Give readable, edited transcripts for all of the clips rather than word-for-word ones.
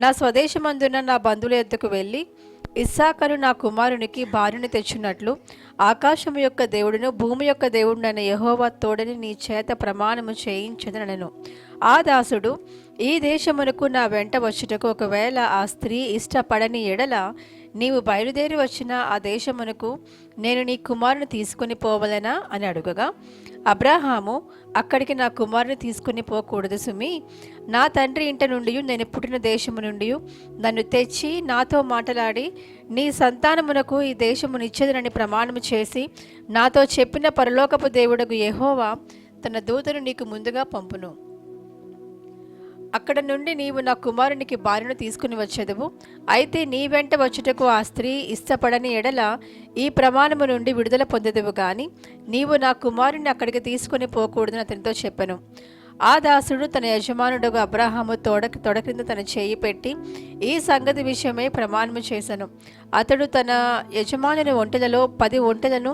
నా స్వదేశమందున్న నా బంధువుల యొద్దకు వెళ్ళి ఇస్సాకరు నా కుమారునికి భార్యను తెచ్చున్నట్లు ఆకాశము యొక్క దేవుడును భూమి యొక్క దేవుడునైన యెహోవా తోడని నీ చేత ప్రమాణము చేయించదనెను. ఆ దాసుడు, ఈ దేశమునకు నా వెంట వచ్చుటకు ఒకవేళ ఆ స్త్రీ ఇష్టపడని ఎడల నీవు బయలుదేరి వచ్చిన ఆ దేశమునకు నేను నీ కుమారుని తీసుకుని పోవలెనా అని అడుగగా, అబ్రాహాము, అక్కడికి నా కుమారుని తీసుకుని పోకూడదు సుమి. నా తండ్రి ఇంట నుండి నేను పుట్టిన దేశము నుండి నన్ను తెచ్చి నాతో మాట్లాడి నీ సంతానమునకు ఈ దేశమునిచ్చేదనని ప్రమాణము చేసి నాతో చెప్పిన పరలోకపు దేవుడగు యెహోవా తన దూతను నీకు ముందుగా పంపును. అక్కడ నుండి నీవు నా కుమారునికి భార్యను తీసుకుని వచ్చేదవు. అయితే నీ వెంట వచ్చుటకు ఆ స్త్రీ ఇష్టపడని ఎడల ఈ ప్రమాణము నుండి విడుదల పొందెదవు గాని నీవు నా కుమారుని అక్కడికి తీసుకుని పోకూడదని అతనితో చెప్పెను. ఆ దాసుడు తన యజమానుడు అబ్రాహాము తొడ క్రింద తన చేయి పెట్టి ఈ సంగతి విషయమై ప్రమాణము చేశాను. అతడు తన యజమానుని ఒంటెలలో 10 ఒంటెలను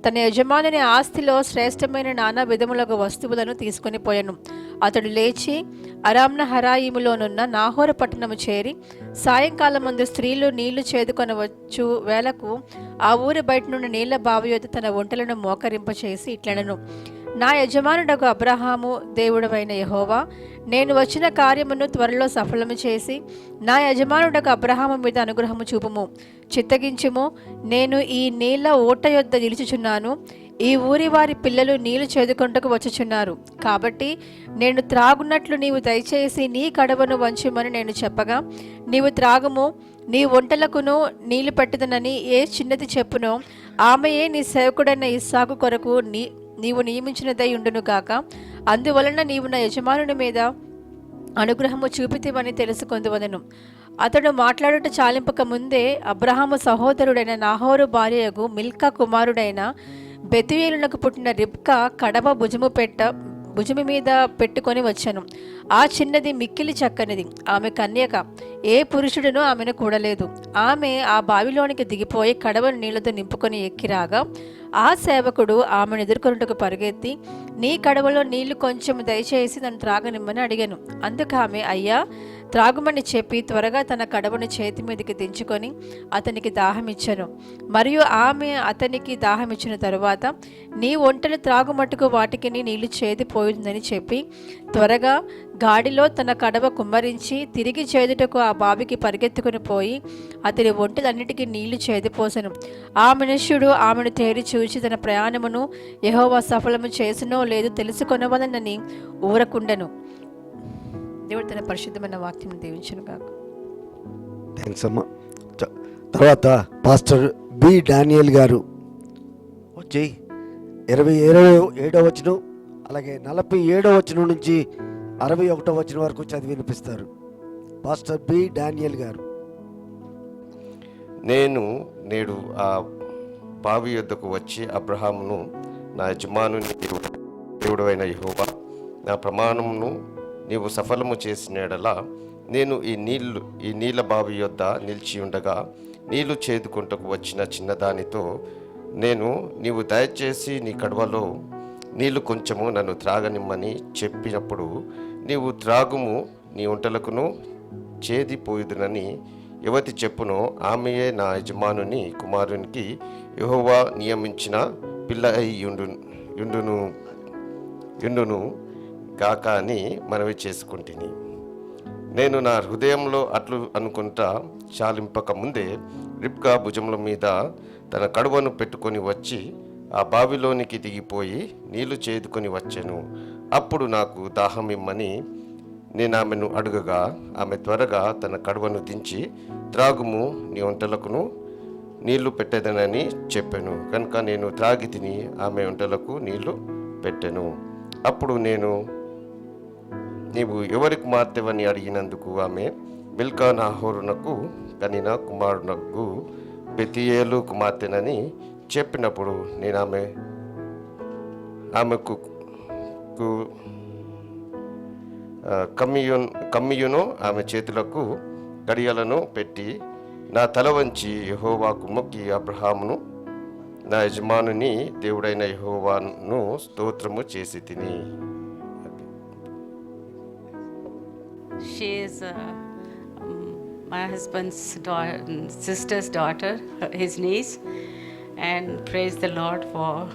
తన యజమానుని ఆస్తిలో శ్రేష్టమైన నానా విధములకు వస్తువులను తీసుకొని పోయాను. అతడు లేచి అరామ్న హరాయిములోనున్న నాహోర పట్టణము చేరి సాయంకాలమందు స్త్రీలు నీళ్లు చేదుకొనవచ్చు వేళకు ఆ ఊరి బయట నుండి నీళ్ల బావి యొద్ద తన ఒంటెలను మోకరింపచేసి ఇట్లనెను, నా యజమానుడగు అబ్రహాము దేవుడవైన యెహోవా, నేను వచ్చిన కార్యమును త్వరలో సఫలము చేసి నా యజమానుడగు అబ్రహాము మీద అనుగ్రహము చూపుము, చిత్తగించుము. నేను ఈ నీళ్ల ఓట యొద్ద నిలుచుచున్నాను. ఈ ఊరి వారి పిల్లలు నీళ్లు చేదుకొంటకు వచ్చుచున్నారు. కాబట్టి నేను త్రాగున్నట్లు నీవు దయచేసి నీ కడవను వంచుమని నేను చెప్పగా, నీవు త్రాగుము, నీ ఒంటెలకును నీళ్లు పెట్టదనని ఏ చిన్నది చెప్పునో ఆమెయే నీ సేవకుడైన ఇస్సాకు కొరకు నీవు నియమించినదై ఉండును గాక. అందువలన నీవు నా యజమానుని మీద అనుగ్రహము చూపితివని తెలుసుకొందువదెను. అతడు మాట్లాడుట చాలింపక ముందే అబ్రహాము సహోదరుడైన నాహోరు భార్యయగు మిల్కా కుమారుడైన బెతుయేలునకు పుట్టిన రిబ్కా కడవ భుజము మీద పెట్టుకొని వచ్చాను. ఆ చిన్నది మిక్కిలి చక్కనిది, ఆమె కన్యక, ఏ పురుషుడునూ ఆమెను కూడలేదు. ఆమె ఆ బావిలోనికి దిగిపోయి కడవను నీళ్లతో నింపుకొని ఎక్కిరాగా ఆ సేవకుడు ఆమెను ఎదుర్కొనుటకు పరిగెత్తి, నీ కడవలో నీళ్లు కొంచెం దయచేసి నన్ను త్రాగనిమ్మని అడిగాను. అందుకు ఆమె, అయ్యా త్రాగుమని చెప్పి త్వరగా తన కడవను చేతి మీదకి దించుకొని అతనికి దాహమిచ్చాను. మరియు ఆమె అతనికి దాహమిచ్చిన తరువాత, నీ ఒంటెలు త్రాగుమట్టుకు వాటికి నీళ్లు చేదిపోయిందని చెప్పి త్వరగా గాడిలో తన కడవ కుమ్మరించి తిరిగి చేదుటకు ఆ బావికి పరిగెత్తుకుని పోయి అతని ఒంటెలన్నిటికీ నీళ్లు చేదిపోసెను. ఆ మనుష్యుడు ఆమెను తేరి చూచి తన ప్రయాణమును యెహోవా సఫలము చేసినో లేదు తెలుసుకొనవలనని ఊరకుండెను. దేవుడు తన పరిశుద్ధమైన వాక్యం దీవించును గాక. థ్యాంక్స్ అమ్మా. తర్వాత పాస్టర్ బి డానియల్ గారు వచ్చి 27వ వచనం అలాగే 47వ వచనం నుంచి 61వ వచనం వరకు చదివి వినిపిస్తారు. పాస్టర్ బి డానియల్ గారు. నేను నేడు ఆ బావి యొద్దకు వచ్చి అబ్రహామును, నా యజమానుని దేవుడైన యెహోవా, నా ప్రమాణమును నీవు సఫలము చేసిన యెడల నేను ఈ నీళ్ళ బావి యొద్ద నిలిచి ఉండగా నీళ్లు చేదుకుంటకు వచ్చిన చిన్నదానితో నీవు దయచేసి నీ కడవలో నీళ్లు కొంచెము నన్ను త్రాగనిమ్మని చెప్పినప్పుడు, నీవు త్రాగుము, నీ ఒంటెలకును చేదిపోయుదునని యువతి చెప్పునో ఆమెయే నా యజమానుని కుమారునికి యెహోవా నియమించిన పిల్ల అయి యుండును గాక అని మనవి చేసుకుంటుని. నేను నా హృదయంలో అట్లు అనుకుంటా చాలింపక ముందే రిబ్కా భుజముల మీద తన కడువను పెట్టుకొని వచ్చి ఆ బావిలోనికి దిగిపోయి నీళ్లు చేదుకొని వచ్చెను. అప్పుడు నాకు దాహమిమ్మని నేను ఆమెను అడుగగా ఆమె త్వరగా తన కడువను దించి, త్రాగుము, నీ ఒంటెలకును నీళ్లు పెట్టేదనని చెప్పెను. కనుక నేను త్రాగి తిని ఆమె ఒంటెలకు నీళ్లు పెట్టెను. అప్పుడు నీవు ఎవరి కుమార్తెవని అడిగినందుకు ఆమె, మిల్కా నాహోరునకు కనిన కుమారునకు బెతియేలు కుమార్తెనని చెప్పినప్పుడు నేను ఆమెకు కమ్మియును ఆమె చేతులకు గడియలను పెట్టి నా తల వంచి యెహోవాకు మొక్కి అబ్రహామును, నా యజమానుని దేవుడైన యెహోవాను స్తోత్రము చేసి తిని. She is my husband's sister's daughter, his niece, and praise the Lord for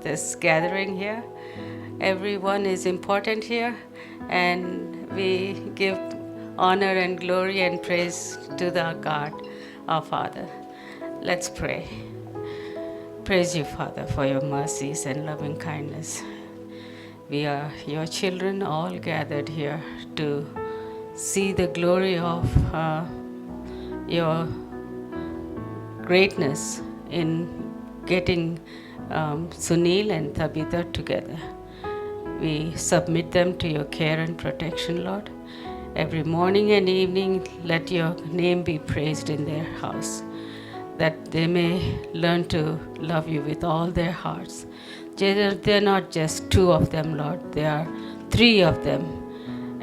this gathering here. Everyone is important here, and we give honor and glory and praise to the God, our Father. Let's pray. Praise you, Father, for your mercies and loving kindness. We are your children, all gathered here to see the glory of your greatness in getting Sunil and Tabitha together. We submit them to your care and protection, Lord. Every morning and evening, let your name be praised in their house, that they may learn to love you with all their hearts. They're not just two of them, Lord. There are three of them.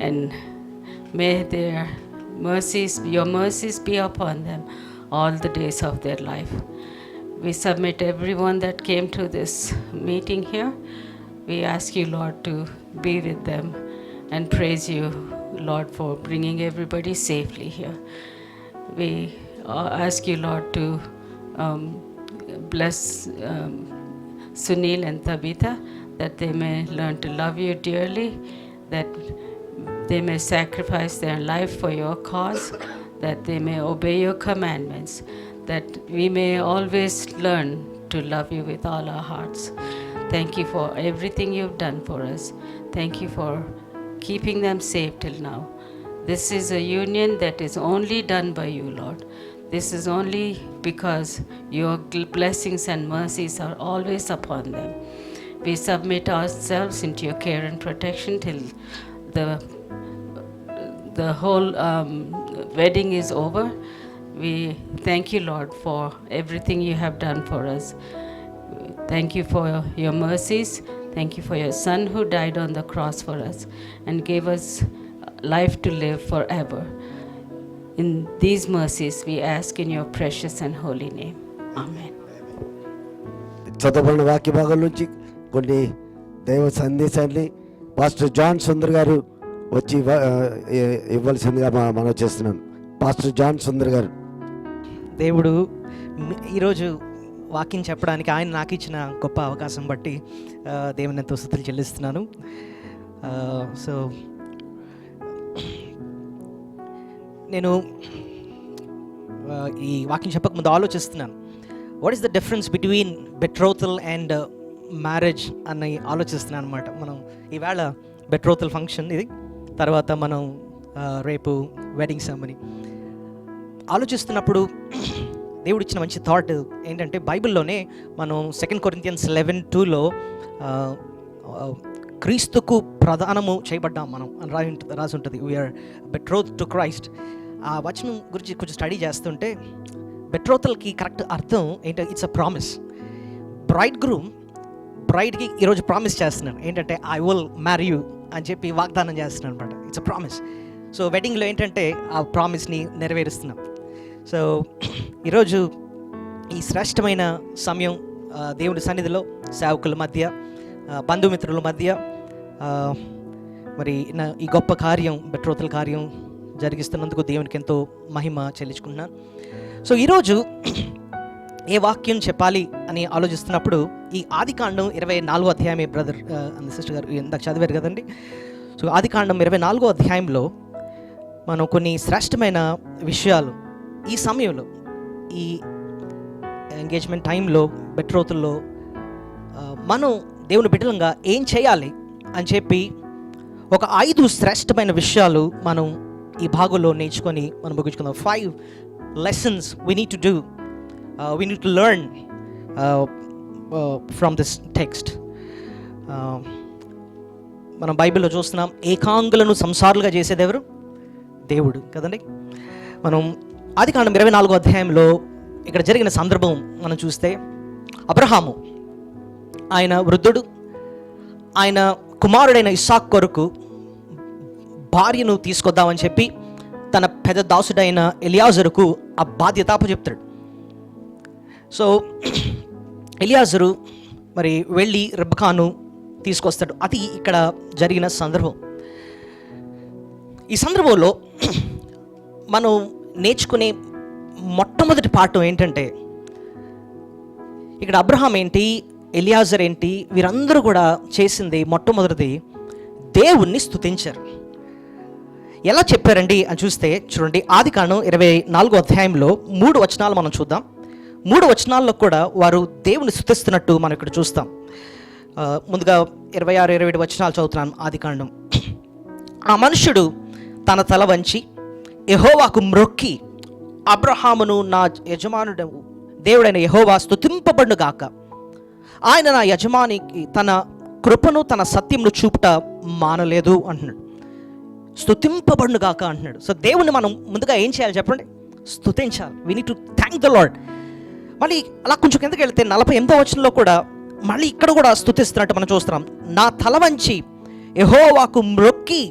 And may their mercies, your mercies be upon them all the days of their life. We submit everyone that came to this meeting here. We ask you, Lord, to be with them and praise you, Lord, for bringing everybody safely here. We ask you, Lord, to bless Sunil and Tabitha, that they may learn to love you dearly, that they may sacrifice their life for your cause, that they may obey your commandments, that we may always learn to love you with all our hearts. Thank you for everything you've done for us. Thank you for keeping them safe till now. This is a union that is only done by you, Lord. This is only because your blessings and mercies are always upon them. We submit ourselves into your care and protection till the whole wedding is over. We thank you, Lord, for everything you have done for us. Thank you for your mercies. Thank you for your Son who died on the cross for us and gave us life to live forever. In these mercies we ask in your precious and holy name. Amen. చదవబడిన వాక్య భాగం నుంచి కొన్ని దైవ సందేశాన్ని pastor John Sundar గారు వచ్చి ఇవ్వాల్సిందిగా మనం చేస్తున్నాను. పాస్టర్ జాన్ సుందర్ గారు. దేవుడు ఈరోజు వాక్యం చెప్పడానికి ఆయన నాకు ఇచ్చిన గొప్ప అవకాశం బట్టి దేవుని ఎంతో స్తుతులు చెల్లిస్తున్నాను. సో నేను ఈ వాక్యం చెప్పకముందు ఆలోచిస్తున్నాను, what is the difference between betrothal and marriage అని ఆలోచిస్తున్నాను అనమాట. మనం ఈవేళ బెట్రోతల్ ఫంక్షన్ ఇది, తర్వాత మనం రేపు వెడ్డింగ్ సెరమనీ. ఆలోచిస్తున్నప్పుడు దేవుడు ఇచ్చిన మంచి థాట్ ఏంటంటే, బైబిల్లోనే మనం 2 Corinthians 11:2లో క్రీస్తుకు ప్రదానము చేయబడ్డాం మనం అని రాసి ఉంటుంది. We're betroth to Christ. ఆ వచనం గురించి కొంచెం స్టడీ చేస్తుంటే బెట్రోతల్కి కరెక్ట్ అర్థం ఏంటంటే ఇట్స్ అ ప్రామిస్. బ్రైడ్కి ఈరోజు ప్రామిస్ చేస్తున్నాను ఏంటంటే ఐ విల్ మ్యారీ యూ అని చెప్పి వాగ్దానం చేస్తున్నాను అనమాట. It's a promise. సో వెడ్డింగ్లో ఏంటంటే ఆ ప్రామిస్ని నెరవేరుస్తున్నాం. సో ఈరోజు ఈ శ్రేష్టమైన సమయం దేవుడి సన్నిధిలో సేవకుల మధ్య, బంధుమిత్రుల మధ్య మరి ఈ గొప్ప కార్యం బెట్రోతల్ కార్యం జరిగిస్తున్నందుకు దేవునికి ఎంతో మహిమ చెల్లించుకుంటున్నాను. సో ఈరోజు ఏ వాక్యం చెప్పాలి అని ఆలోచిస్తున్నప్పుడు ఈ ఆదికాండం 24వ అధ్యాయమే బ్రదర్ అండ్ సిస్టర్ గారు ఇందాక చదివారు కదండి. సో ఆదికాండం 24వ అధ్యాయంలో మనం కొన్ని శ్రేష్టమైన విషయాలు ఈ సమయంలో, ఈ ఎంగేజ్మెంట్ టైంలో, బెట్రోతుల్లో మనం దేవుని బిడ్డలంగా ఏం చేయాలి అని చెప్పి ఒక 5 శ్రేష్టమైన విషయాలు మనం ఈ భాగంలో నేర్చుకొని మనం ముగించుకుందాం. 5 lessons we need to do, we need to learn from this text. మనం బైబిల్లో చూస్తున్నాం, ఏకాంగులను సంసారులుగా చేసేది ఎవరు? దేవుడు కదండి. మనం ఆదికాండం 24వ అధ్యాయంలో ఇక్కడ జరిగిన సందర్భం మనం చూస్తే, అబ్రహాము ఆయన వృద్ధుడు, ఆయన కుమారుడైన ఇస్సాకు కొరకు భార్యను తీసుకొద్దామని చెప్పి తన పెద్ద దాసుడైన ఎలియాజరుకు ఆ బాధ్యత అప్పచెప్తాడు. సో ఎలియాజరు మరి వెళ్ళి రెబెకాను తీసుకొస్తాడు. అది ఇక్కడ జరిగిన సందర్భం. ఈ సందర్భంలో మనం నేర్చుకునే మొట్టమొదటి పాఠం ఏంటంటే, ఇక్కడ అబ్రహాం ఏంటి, ఎలియాజర్ ఏంటి, వీరందరూ కూడా చేసింది మొట్టమొదటిది దేవుణ్ణి స్తుతించారు. ఎలా చెప్పారండి అని చూస్తే చూడండి, ఆదికాండం 24వ అధ్యాయంలో 3 వచనాలు మనం చూద్దాం. 3 వచనాల్లో కూడా వారు దేవుని స్తుతిస్తున్నట్టు మనం ఇక్కడ చూస్తాం. ముందుగా 26, 27 వచనాలు చదువుతున్నాను. ఆదికాండం. ఆ మనుషుడు తన తల వంచి యెహోవాకు మ్రొక్కి, అబ్రహామును నా యజమానుడు దేవుడైన యెహోవా స్తుతింపబడును గాక, ఆయన నా యజమానికి తన కృపను తన సత్యమును చూపుట మానలేదు అంటున్నాడు. స్తుతింపబడును గాక అంటున్నాడు. సో దేవుని మనం ముందుగా ఏం చేయాలి చెప్పండి? స్తుతించాలి. We need to thank the Lord. మళ్ళీ అలా కొంచెం కిందకి వెళ్తే 48వ వచనంలో కూడా మళ్ళీ ఇక్కడ కూడా స్తుతిస్తున్నట్టు మనం చూస్తున్నాం. నా తల వంచి యెహోవాకు మ్రొక్కి,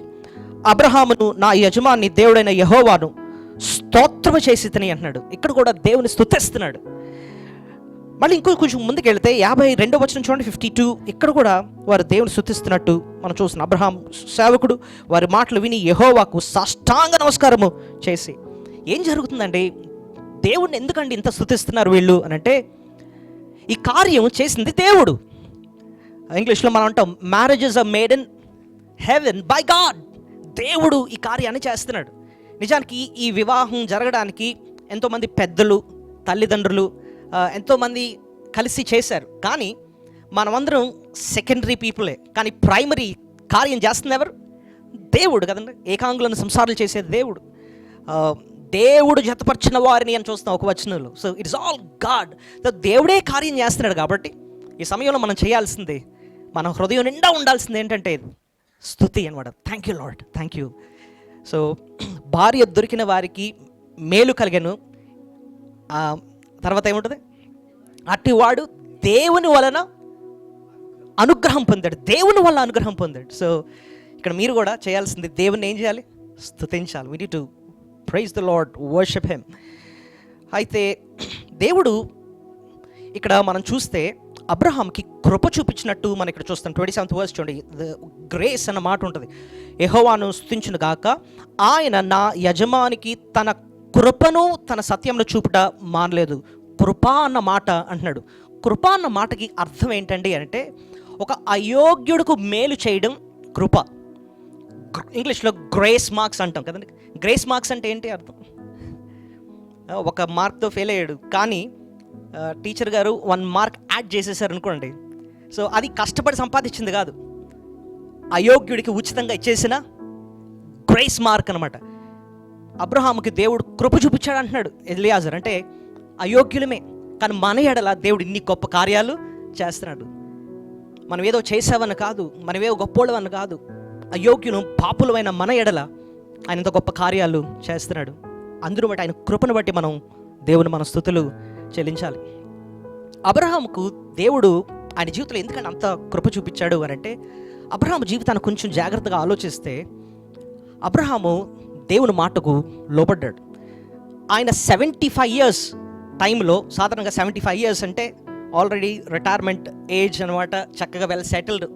అబ్రహామును నా యజమాని దేవుడైన యెహోవాను స్తోత్రము చేసి తిని అంటున్నాడు. ఇక్కడ కూడా దేవుని స్తుతిస్తున్నాడు. మళ్ళీ కొంచెం ముందుకు వెళితే 52వ వచనం చూడండి, 52. ఇక్కడ కూడా వారు దేవుని స్తుతిస్తున్నట్టు మనం చూస్తున్నాం. అబ్రహాం సేవకుడు వారి మాటలు విని యెహోవాకు సాష్టాంగ నమస్కారము చేసి. ఏం జరుగుతుందండి? దేవుణ్ణి ఎందుకండి ఇంత స్తుతిస్తున్నారు వీళ్ళు అని అంటే, ఈ కార్యం చేసింది దేవుడు. ఇంగ్లీష్లో మనం అంటాం marriages are made in heaven by God. దేవుడు ఈ కార్యాన్ని చేస్తున్నాడు. నిజానికి ఈ వివాహం జరగడానికి ఎంతోమంది పెద్దలు, తల్లిదండ్రులు, ఎంతోమంది కలిసి చేశారు. కానీ మనమందరం సెకండరీ పీపులే. కానీ ప్రైమరీ కార్యం చేస్తుంది ఎవరు? దేవుడు కదండి. ఏకాంగులను సంసారాలు చేసేది దేవుడు. దేవుడు జతపరిచిన వారిని అని చూస్తాం ఒక వచనంలో. So it's all God. So దేవుడే కార్యం చేస్తున్నాడు. కాబట్టి ఈ సమయంలో మనం చేయాల్సింది, మన హృదయం నిండా ఉండాల్సింది ఏంటంటే స్తుతి అనమాట. Thank you lord, thank you. So భార్య దొరికిన వారికి మేలు కలిగెను. తర్వాత ఏముంటుంది? అట్టివాడు దేవుని వలన అనుగ్రహం పొందాడు. దేవుని వల్ల అనుగ్రహం పొందాడు. సో ఇక్కడ మీరు కూడా చేయాల్సింది దేవుని ఏం చేయాలి? స్తుతించాలి. We need to praise the Lord, worship him. అయితే దేవుడు ఇక్కడ మనం చూస్తే అబ్రహాంకి కృప చూపించినట్టు మనం ఇక్కడ చూస్తాం. 27th verse చూడండి, గ్రేస్ అన్న మాట ఉంటుంది. యెహోవాను స్తుతించును గాక, ఆయన నా యజమానికి తన కృపను తన సత్యంలో చూపుట మానలేదు. కృప అన్న మాట అంటున్నాడు. కృప అన్న మాటకి అర్థం ఏంటండి అంటే, ఒక అయోగ్యుడికి మేలు చేయడం కృప. ఇంగ్లీష్లో గ్రేస్ మార్క్స్ అంటాం కదండి. గ్రేస్ మార్క్స్ అంటే ఏంటి అర్థం? ఒక మార్క్తో ఫెయిల్ అయ్యాడు, కానీ టీచర్ గారు 1 మార్క్ యాడ్ చేసేసారు అనుకోండి. సో అది కష్టపడి సంపాదించింది కాదు, అయోగ్యుడికి ఉచితంగా ఇచ్చేసిన గ్రేస్ మార్క్ అనమాట. అబ్రహాముకి దేవుడు కృప చూపించాడు అంటున్నాడు ఎలియాజర్. అంటే అయోగ్యులమే, కానీ మన ఎడల దేవుడు ఇన్ని గొప్ప కార్యాలు చేస్తున్నాడు. మనం ఏదో చేసావని కాదు, మనమేదో గొప్పోళ్ళవని కాదు, అయోగ్యులు పాపులమైన మన ఎడల ఆయన ఇంత గొప్ప కార్యాలు చేస్తున్నాడు. అందును బట్టి ఆయన కృపను బట్టి మనం దేవుని మన స్తుతులు చెల్లించాలి. అబ్రహాముకు దేవుడు ఆయన జీవితంలో ఎందుకంటే అంత కృప చూపించాడు అని అంటే, అబ్రహాము జీవితాన్ని కొంచెం జాగ్రత్తగా ఆలోచిస్తే అబ్రహాము దేవుని మాటకు లోబడ్డాడు. ఆయన 75 years టైంలో, సాధారణంగా 75 years అంటే ఆల్రెడీ రిటైర్మెంట్ ఏజ్ అనమాట, చక్కగా వెల్ సెటిల్డ్.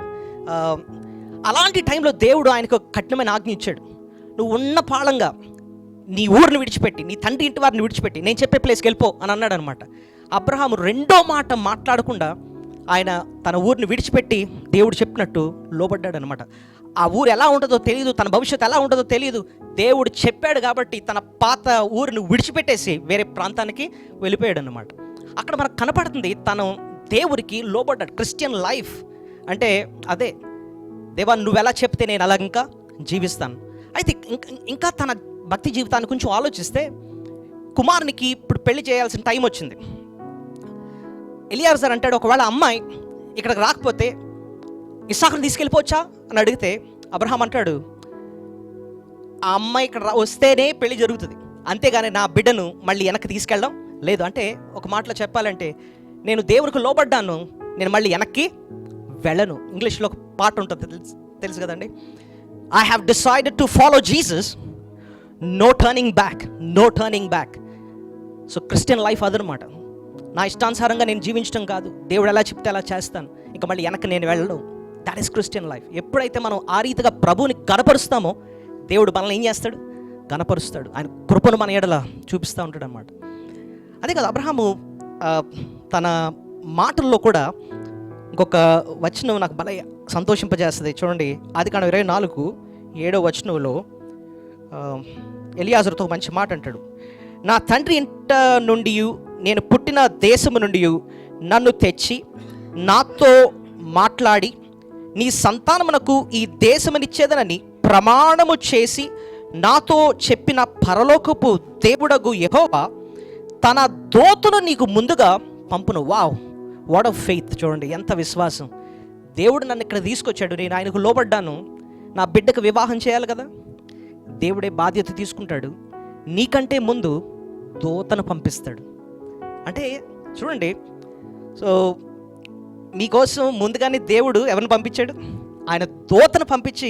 అలాంటి టైంలో దేవుడు ఆయనకు కఠినమైన ఆజ్ఞ ఇచ్చాడు. నువ్వు ఉన్న పాళంగా నీ ఊరిని విడిచిపెట్టి, నీ తండ్రి ఇంటి వారిని విడిచిపెట్టి నేను చెప్పే ప్లేస్కి వెళ్ళిపో అని అన్నాడు అనమాట. అబ్రహాము రెండో మాట మాట్లాడకుండా ఆయన తన ఊరిని విడిచిపెట్టి దేవుడు చెప్పినట్టు లోబడ్డాడు అనమాట. ఆ ఊరు ఎలా ఉంటుందో తెలియదు, తన భవిష్యత్తు ఎలా ఉంటుందో తెలియదు. దేవుడు చెప్పాడు కాబట్టి తన పాత ఊరిని విడిచిపెట్టేసి వేరే ప్రాంతానికి వెళ్ళిపోయాడు అనమాట. అక్కడ మనకు కనపడుతుంది తను దేవుడికి లోబడ్డాడు. క్రిస్టియన్ లైఫ్ అంటే అదే, దేవా నువ్వు ఎలా చెప్తే నేను అలా ఇంకా జీవిస్తాను. అయితే ఇంకా తన భక్తి జీవితాన్ని కొంచెం ఆలోచిస్తే, కుమారునికి ఇప్పుడు పెళ్లి చేయాల్సిన టైం వచ్చింది. ఎలియాజర్ అంటాడు, ఒకవేళ అమ్మాయి ఇక్కడికి రాకపోతే ఇస్సాకుని తీసుకెళ్ళిపోవచ్చా అని అడిగితే అబ్రహాం అంటాడు, ఆ అమ్మాయి ఇక్కడ వస్తేనే పెళ్లి జరుగుతుంది, అంతేగాని నా బిడ్డను మళ్ళీ వెనక్కి తీసుకెళ్ళడం లేదు. అంటే ఒక మాటలో చెప్పాలంటే, నేను దేవునికి లోబడ్డాను, నేను మళ్ళీ వెనక్కి వెళ్ళను. ఇంగ్లీష్లో ఒక పాట ఉంటుంది, తెలుసు కదండి, I have decided to follow Jesus, no turning back, no turning back. So Christian life అదనమాట. నా ఇష్టానుసారంగా నేను జీవించడం కాదు, దేవుడు ఎలా చెప్తే అలా చేస్తాను, ఇంకా మళ్ళీ వెనక్కి నేను వెళ్ళను. That is Christian life. ఎప్పుడైతే మనం ఆ రీతిగా ప్రభువుని కనపరుస్తామో దేవుడు మనల్ని ఏం చేస్తాడు? ఘనపరుస్తాడు. ఆయన కృపను మన ఎడల చూపిస్తూ ఉంటాడు అనమాట. అదే కదా అబ్రహాము తన మాటల్లో కూడా ఇంకొక వచనం నాకు భలే సంతోషింపజేస్తుంది. చూడండి, ఆదికాండం 24:7 వచనంలో ఎలియాజరుతో మంచి మాట అంటాడు. నా తండ్రి ఇంట నుండి, నేను పుట్టిన దేశము నుండి నన్ను తెచ్చి నాతో మాట్లాడి నీ సంతానమునకు ఈ దేశమునిచ్చేదనని ప్రమాణము చేసి నాతో చెప్పిన పరలోకపు దేవుడగు యెహోవా తన దూతను నీకు ముందుగా పంపును. Wow, what of faith! చూడండి ఎంత విశ్వాసం. దేవుడు నన్ను ఇక్కడ తీసుకొచ్చాడు, నేను ఆయనకు లోబడ్డాను, నా బిడ్డకు వివాహం చేయాలి కదా, దేవుడే బాధ్యత తీసుకుంటాడు, నీకంటే ముందు దూతను పంపిస్తాడు. అంటే చూడండి, సో మీకోసం ముందుగానే దేవుడు ఎవరిని పంపించాడు? ఆయన దూతను పంపించి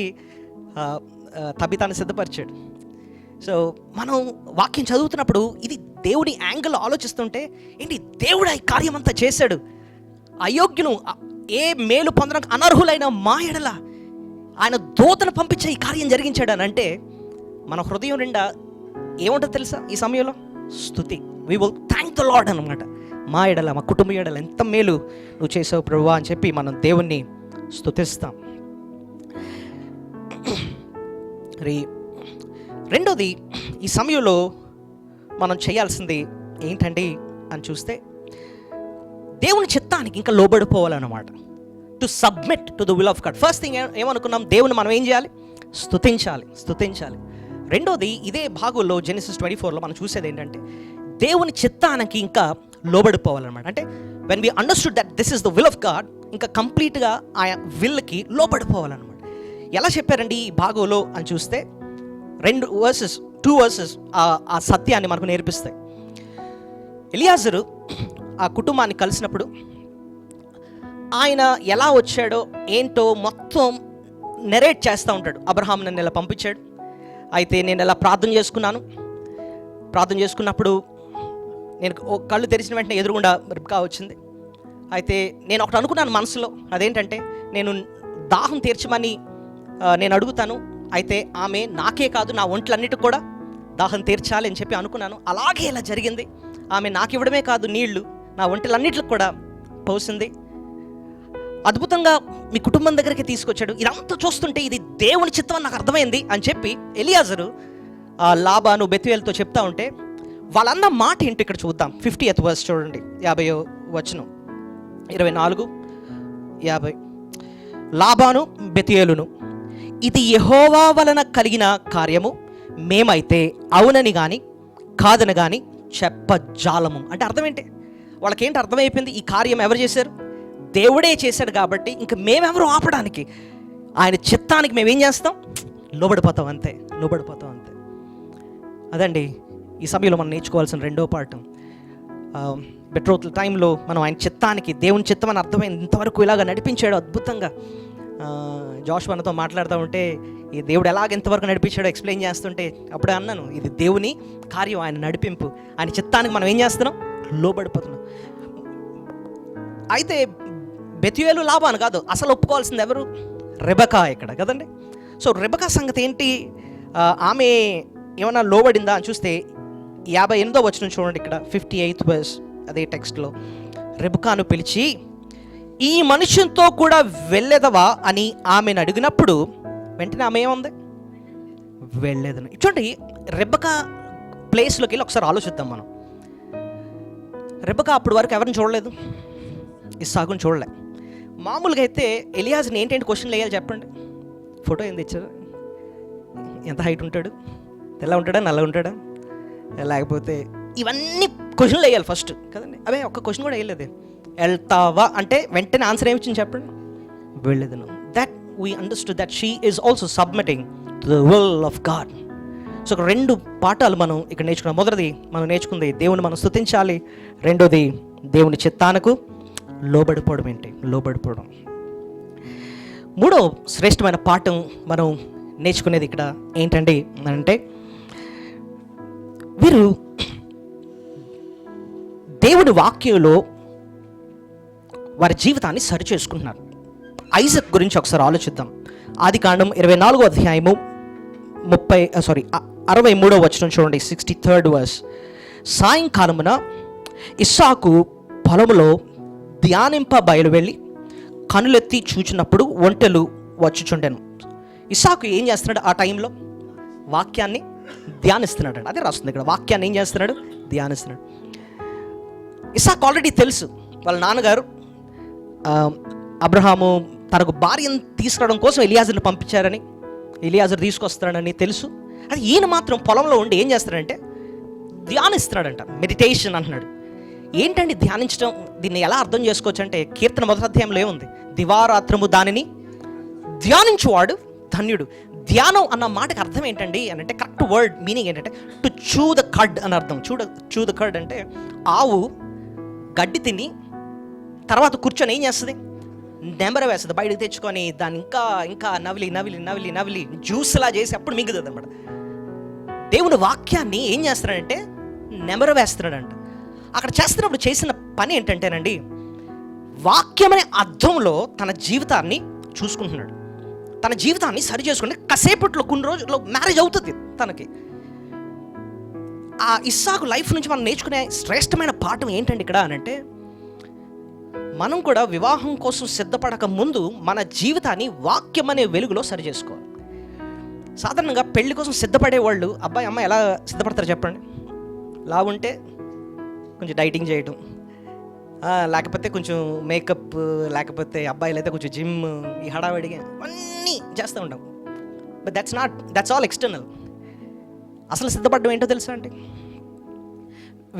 తబితాను సిద్ధపరిచాడు. సో మనం వాక్యం చదువుతున్నప్పుడు ఇది దేవుని యాంగిల్ ఆలోచిస్తుంటే, ఏంటి దేవుడు ఈ కార్యం అంతా చేశాడు, అయోగ్యులు ఏ మేలు పొందడానికి అనర్హులైన మా ఎడల ఆయన దూతను పంపించే ఈ కార్యం జరిగించాడు అని అంటే మన హృదయం నిండా ఏముంటుంది తెలుసా? ఈ సమయంలో స్తుతి. We will thank the Lord అనమాట. మా ఎడల, మా కుటుంబ ఎడల ఎంత మేలు నువ్వు చేసావు ప్రభువా అని చెప్పి మనం దేవుణ్ణి స్తుతిస్తాం. రెండోది, ఈ సమయంలో మనం చేయాల్సింది ఏంటండి అని చూస్తే, దేవుని చిత్తానికి ఇంకా లోబడిపోవాలన్నమాట. To submit to the will of God. First thing ఏమనుకున్నాం? దేవుని మనం ఏం చేయాలి? స్తుతించాలి. రెండోది, ఇదే భాగంలో జెనసిస్ 24లో మనం చూసేది ఏంటంటే, దేవుని చిత్తానికి ఇంకా లోబడిపోవాలన్నమాట. అంటే when we understood that this is the will of God, ఇంకా కంప్లీట్గా ఆ విల్కి లోబడిపోవాలన్నమాట. ఎలా చెప్పారండి ఈ భాగంలో అని చూస్తే, 2 వర్సెస్ ఆ సత్యాన్ని మనకు నేర్పిస్తాయి. ఎలియాజరు ఆ కుటుంబాన్ని కలిసినప్పుడు ఆయన ఎలా వచ్చాడో ఏంటో మొత్తం నెరేట్ చేస్తూ ఉంటాడు. అబ్రహాం నన్ను ఇలా పంపించాడు, అయితే నేను ఇలా ప్రార్థన చేసుకున్నప్పుడు నేను కళ్ళు తెరిచిన వెంటనే ఎదురుగుండా రిబ్కా వచ్చింది. అయితే నేను ఒకటి అనుకున్నాను మనసులో, అదేంటంటే నేను దాహం తీర్చమని నేను అడుగుతాను, అయితే ఆమె నాకే కాదు నా ఒంట్లన్నిటికి కూడా దాహం తీర్చాలి అని చెప్పి అనుకున్నాను. అలాగే ఇలా జరిగింది. ఆమె నాకు ఇవ్వడమే కాదు, నీళ్లు నా ఒంటలన్నిటికి కూడా పోసింది. అద్భుతంగా మీ కుటుంబం దగ్గరికి తీసుకొచ్చాడు. ఇదంతా చూస్తుంటే ఇది దేవుని చిత్తం అని నాకు అర్థమైంది అని చెప్పి ఎలియాజరు లాబాను బెతుయేలుతో చెప్తా ఉంటే, వాళ్ళన్న మాట ఏంటి ఇక్కడ చూద్దాం. 50th verse చూడండి, 50వ వచనం, 24:50. లాబాను బెతుయేలును, ఇది యెహోవా వలన కలిగిన కార్యము, మేమైతే అవునని కానీ కాదని కానీ చెప్పజాలము. అంటే అర్థం ఏంటి? వాళ్ళకేంటి అర్థమైపోయింది? ఈ కార్యం ఎవరు చేశారు? దేవుడే చేశాడు కాబట్టి ఇంక మేమెవరు ఆపడానికి? ఆయన చిత్తానికి మేమేం చేస్తాం? లోబడిపోతాం అంతే. అదండి ఈ సమయంలో మనం నేర్చుకోవాల్సిన రెండో పాఠం. బెట్రోతల్ టైంలో మనం ఆయన చిత్తానికి, దేవుని చిత్తం అని అర్థమైంది. ఇంతవరకు ఇలాగ నడిపించాడు అద్భుతంగా. జోషువతో మాట్లాడుతూ ఉంటే ఈ దేవుడు ఎలాగ ఇంతవరకు నడిపించాడో ఎక్స్ప్లెయిన్ చేస్తుంటే అప్పుడే అన్నాను, ఇది దేవుని కార్యం, ఆయన నడిపింపు. ఆయన చిత్తానికి మనం ఏం చేస్తున్నాం? లోబడిపోతున్నాం. అయితే బెతుయేలు లాబాను కాదు, అసలు ఒప్పుకోవాల్సింది ఎవరు? రెబెకా ఇక్కడ కదండి. సో రెబెకా సంగతి ఏంటి? ఆమె ఏమన్నా లోబడిందా అని చూస్తే 58వ వచనం చూడండి ఇక్కడ, 58th verse అదే టెక్స్ట్లో. రెబెకాను పిలిచి, ఈ మనుషునితో కూడా వెళ్ళేదవా అని ఆమెను అడిగినప్పుడు వెంటనే ఆమె ఏముంది? వెళ్ళేదని. చూడండి, రెబెకా ప్లేస్లోకి వెళ్ళి ఒకసారి ఆలోచిద్దాం మనం. రెబెకా అప్పటి వరకు ఎవరిని చూడలేదు, ఇస్సాకుని చూడలే. మామూలుగా అయితే ఎలియాజ్ని ఏంటంటే క్వశ్చన్లు వేయాలి చెప్పండి. ఫోటో ఏం తెచ్చారు? ఎంత హైట్ ఉంటాడు? తెల్ల ఉంటాడా, నల్ల ఉంటాడా, లేకపోతే ఇవన్నీ క్వశ్చన్లు వేయాలి ఫస్ట్ కదండి. అవే ఒక్క క్వశ్చన్ కూడా వేయలేదు. వెళ్తావా అంటే వెంటనే ఆన్సర్ ఏమిచ్చింది చెప్పండి? వెళ్ళేదను. That we understood that she is also submitting to the will of God. So ఒక 2 పాఠాలు మనం ఇక్కడ నేర్చుకున్నాం. మొదటిది మనం నేర్చుకుంది, దేవుని మనం స్తుతించాలి. రెండోది, దేవుని చిత్తానికి లోబడిపోవడం. లోబడిపోవడం. మూడో శ్రేష్టమైన పాఠం మనం నేర్చుకునేది ఇక్కడ ఏంటండి అంటే, వీరు దేవుడి వాక్యంలో వారి జీవితాన్ని సరిచేసుకుంటున్నారు. ఐజక్ గురించి ఒకసారి ఆలోచిద్దాం. ఆదికాండం 24వ అధ్యాయము 63వ వచనం చూడండి, 63rd వర్స్. సాయంకాలమున ఇస్సాకు పొలములో ధ్యానింప బయలువెళ్ళి కనులెత్తి చూచినప్పుడు ఒంటెలు వచ్చుచుండెను. ఇస్సాకు ఏం చేస్తున్నాడు ఆ టైంలో? వాక్యాన్ని ధ్యానిస్తున్నాడు. అదే రాస్తుంది ఇక్కడ, వాక్యాన్ని ఏం చేస్తున్నాడు? ధ్యానిస్తున్నాడు. ఇస్సాకు ఆల్రెడీ తెలుసు వాళ్ళ నాన్నగారు అబ్రహాము తనకు భార్యను తీసుకురావడం కోసం ఎలియాజర్ని పంపించారని, ఎలియాజర్ తీసుకొస్తాడని తెలుసు. అది ఈయన మాత్రం పొలంలో ఉండి ఏం చేస్తాడంటే ధ్యానిస్తున్నాడంట. మెడిటేషన్ అంటున్నాడు. ఏంటండి ధ్యానించడం? దీన్ని ఎలా అర్థం చేసుకోవచ్చు అంటే, కీర్తన 1వ అధ్యాయంలో ఏముంది? దివారాత్రము దానిని ధ్యానించువాడు ధన్యుడు. ధ్యానం అన్న మాటకి అర్థం ఏంటండి అని అంటే, కరెక్ట్ వర్డ్ మీనింగ్ ఏంటంటే టు చూ ద కడ్ అని అర్థం. చూ ద కడ్ అంటే ఆవు గడ్డి తిని తర్వాత కూర్చొని ఏం చేస్తుంది? నెంబర్ వేస్తుంది, బయటకు తెచ్చుకొని దాన్ని ఇంకా ఇంకా నవిలి నవిలి నవిలి నవిలి జ్యూస్లా చేసి అప్పుడు మింగుతుంది అనమాట. దేవుని వాక్యాన్ని ఏం చేస్తున్నాడంటే నెంబర్ వేస్తున్నాడంట. అక్కడ చేస్తున్నప్పుడు చేసిన పని ఏంటంటేనండి, వాక్యం అనే అర్థంలో తన జీవితాన్ని చూసుకుంటున్నాడు, తన జీవితాన్ని సరి చేసుకుంటే కాసేపట్లో కొన్ని రోజుల్లో మ్యారేజ్ అవుతుంది తనకి. ఆ ఇస్సాకు లైఫ్ నుంచి మనం నేర్చుకునే శ్రేష్టమైన పాఠం ఏంటండి ఇక్కడ అని అంటే, మనం కూడా వివాహం కోసం సిద్ధపడక ముందు మన జీవితాన్ని వాక్యం అనే వెలుగులో సరి చేసుకోవాలి. సాధారణంగా పెళ్లి కోసం సిద్ధపడే వాళ్ళు అబ్బాయి అమ్మాయి ఎలా సిద్ధపడతారు చెప్పండి? లావుంటే కొంచెం డైటింగ్ చేయడం, లేకపోతే కొంచెం మేకప్, లేకపోతే అబ్బాయిలు అయితే కొంచెం జిమ్, ఈ హడావిడిగా అన్నీ చేస్తూ ఉంటాం. But that's all external. అసలు సిద్ధపడడం ఏంటో తెలుసా అండి?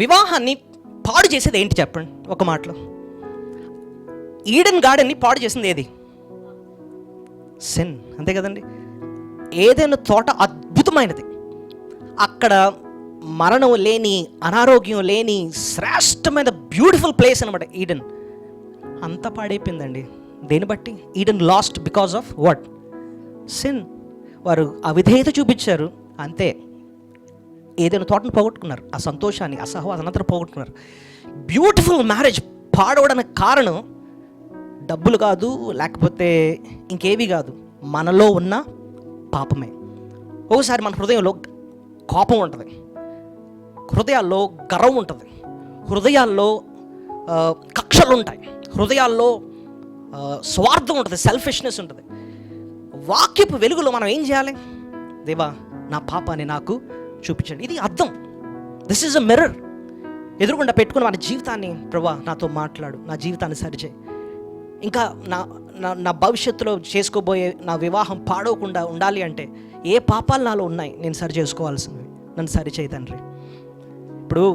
వివాహాన్ని పాడు చేసేది ఏంటి చెప్పండి ఒక మాటలో? ఈడెన్ గార్డెన్ని పాడు చేసింది ఏది? సిన్, అంతే కదండి. ఏదైనా తోట అద్భుతమైనది, అక్కడ మరణం లేని, అనారోగ్యం లేని శ్రేష్టమైన బ్యూటిఫుల్ ప్లేస్ అనమాట ఈడెన్. అంతా పాడైపోయిందండి. దేని బట్టి? Eden last because of what? Sin. వారు అవిధేయత చూపించారు, అంతే. ఏదైనా తోటను పోగొట్టుకున్నారు, ఆ సంతోషాన్ని, ఆ సహవాసనంతా పోగొట్టుకున్నారు. బ్యూటిఫుల్ మ్యారేజ్ పాడవడానికి కారణం డబ్బులు కాదు, లేకపోతే ఇంకేవి కాదు, మనలో ఉన్న పాపమే. ఒకసారి మన హృదయంలో కోపం ఉంటుంది, హృదయాల్లో గర్వం ఉంటుంది, హృదయాల్లో కక్షలు ఉంటాయి, హృదయాల్లో స్వార్థం ఉంటుంది, సెల్ఫిష్నెస్ ఉంటుంది. వాక్యపు వెలుగులో మనం ఏం చేయాలి? దేవా, నా పాపాన్ని నాకు చూపించండి. ఇది అర్థం. This is a mirror. ఎదురుగుండా పెట్టుకుని మన జీవితాన్ని, ప్రభా నాతో మాట్లాడు, నా జీవితాన్ని సరిచేయి, ఇంకా నా భవిష్యత్తులో చేసుకోబోయే నా వివాహం పాడవకుండా ఉండాలి అంటే ఏ పాపాలు నాలో ఉన్నాయి నేను సరి చేసుకోవాల్సినవి, నన్ను సరిచేయి తండ్రి. ఇప్పుడు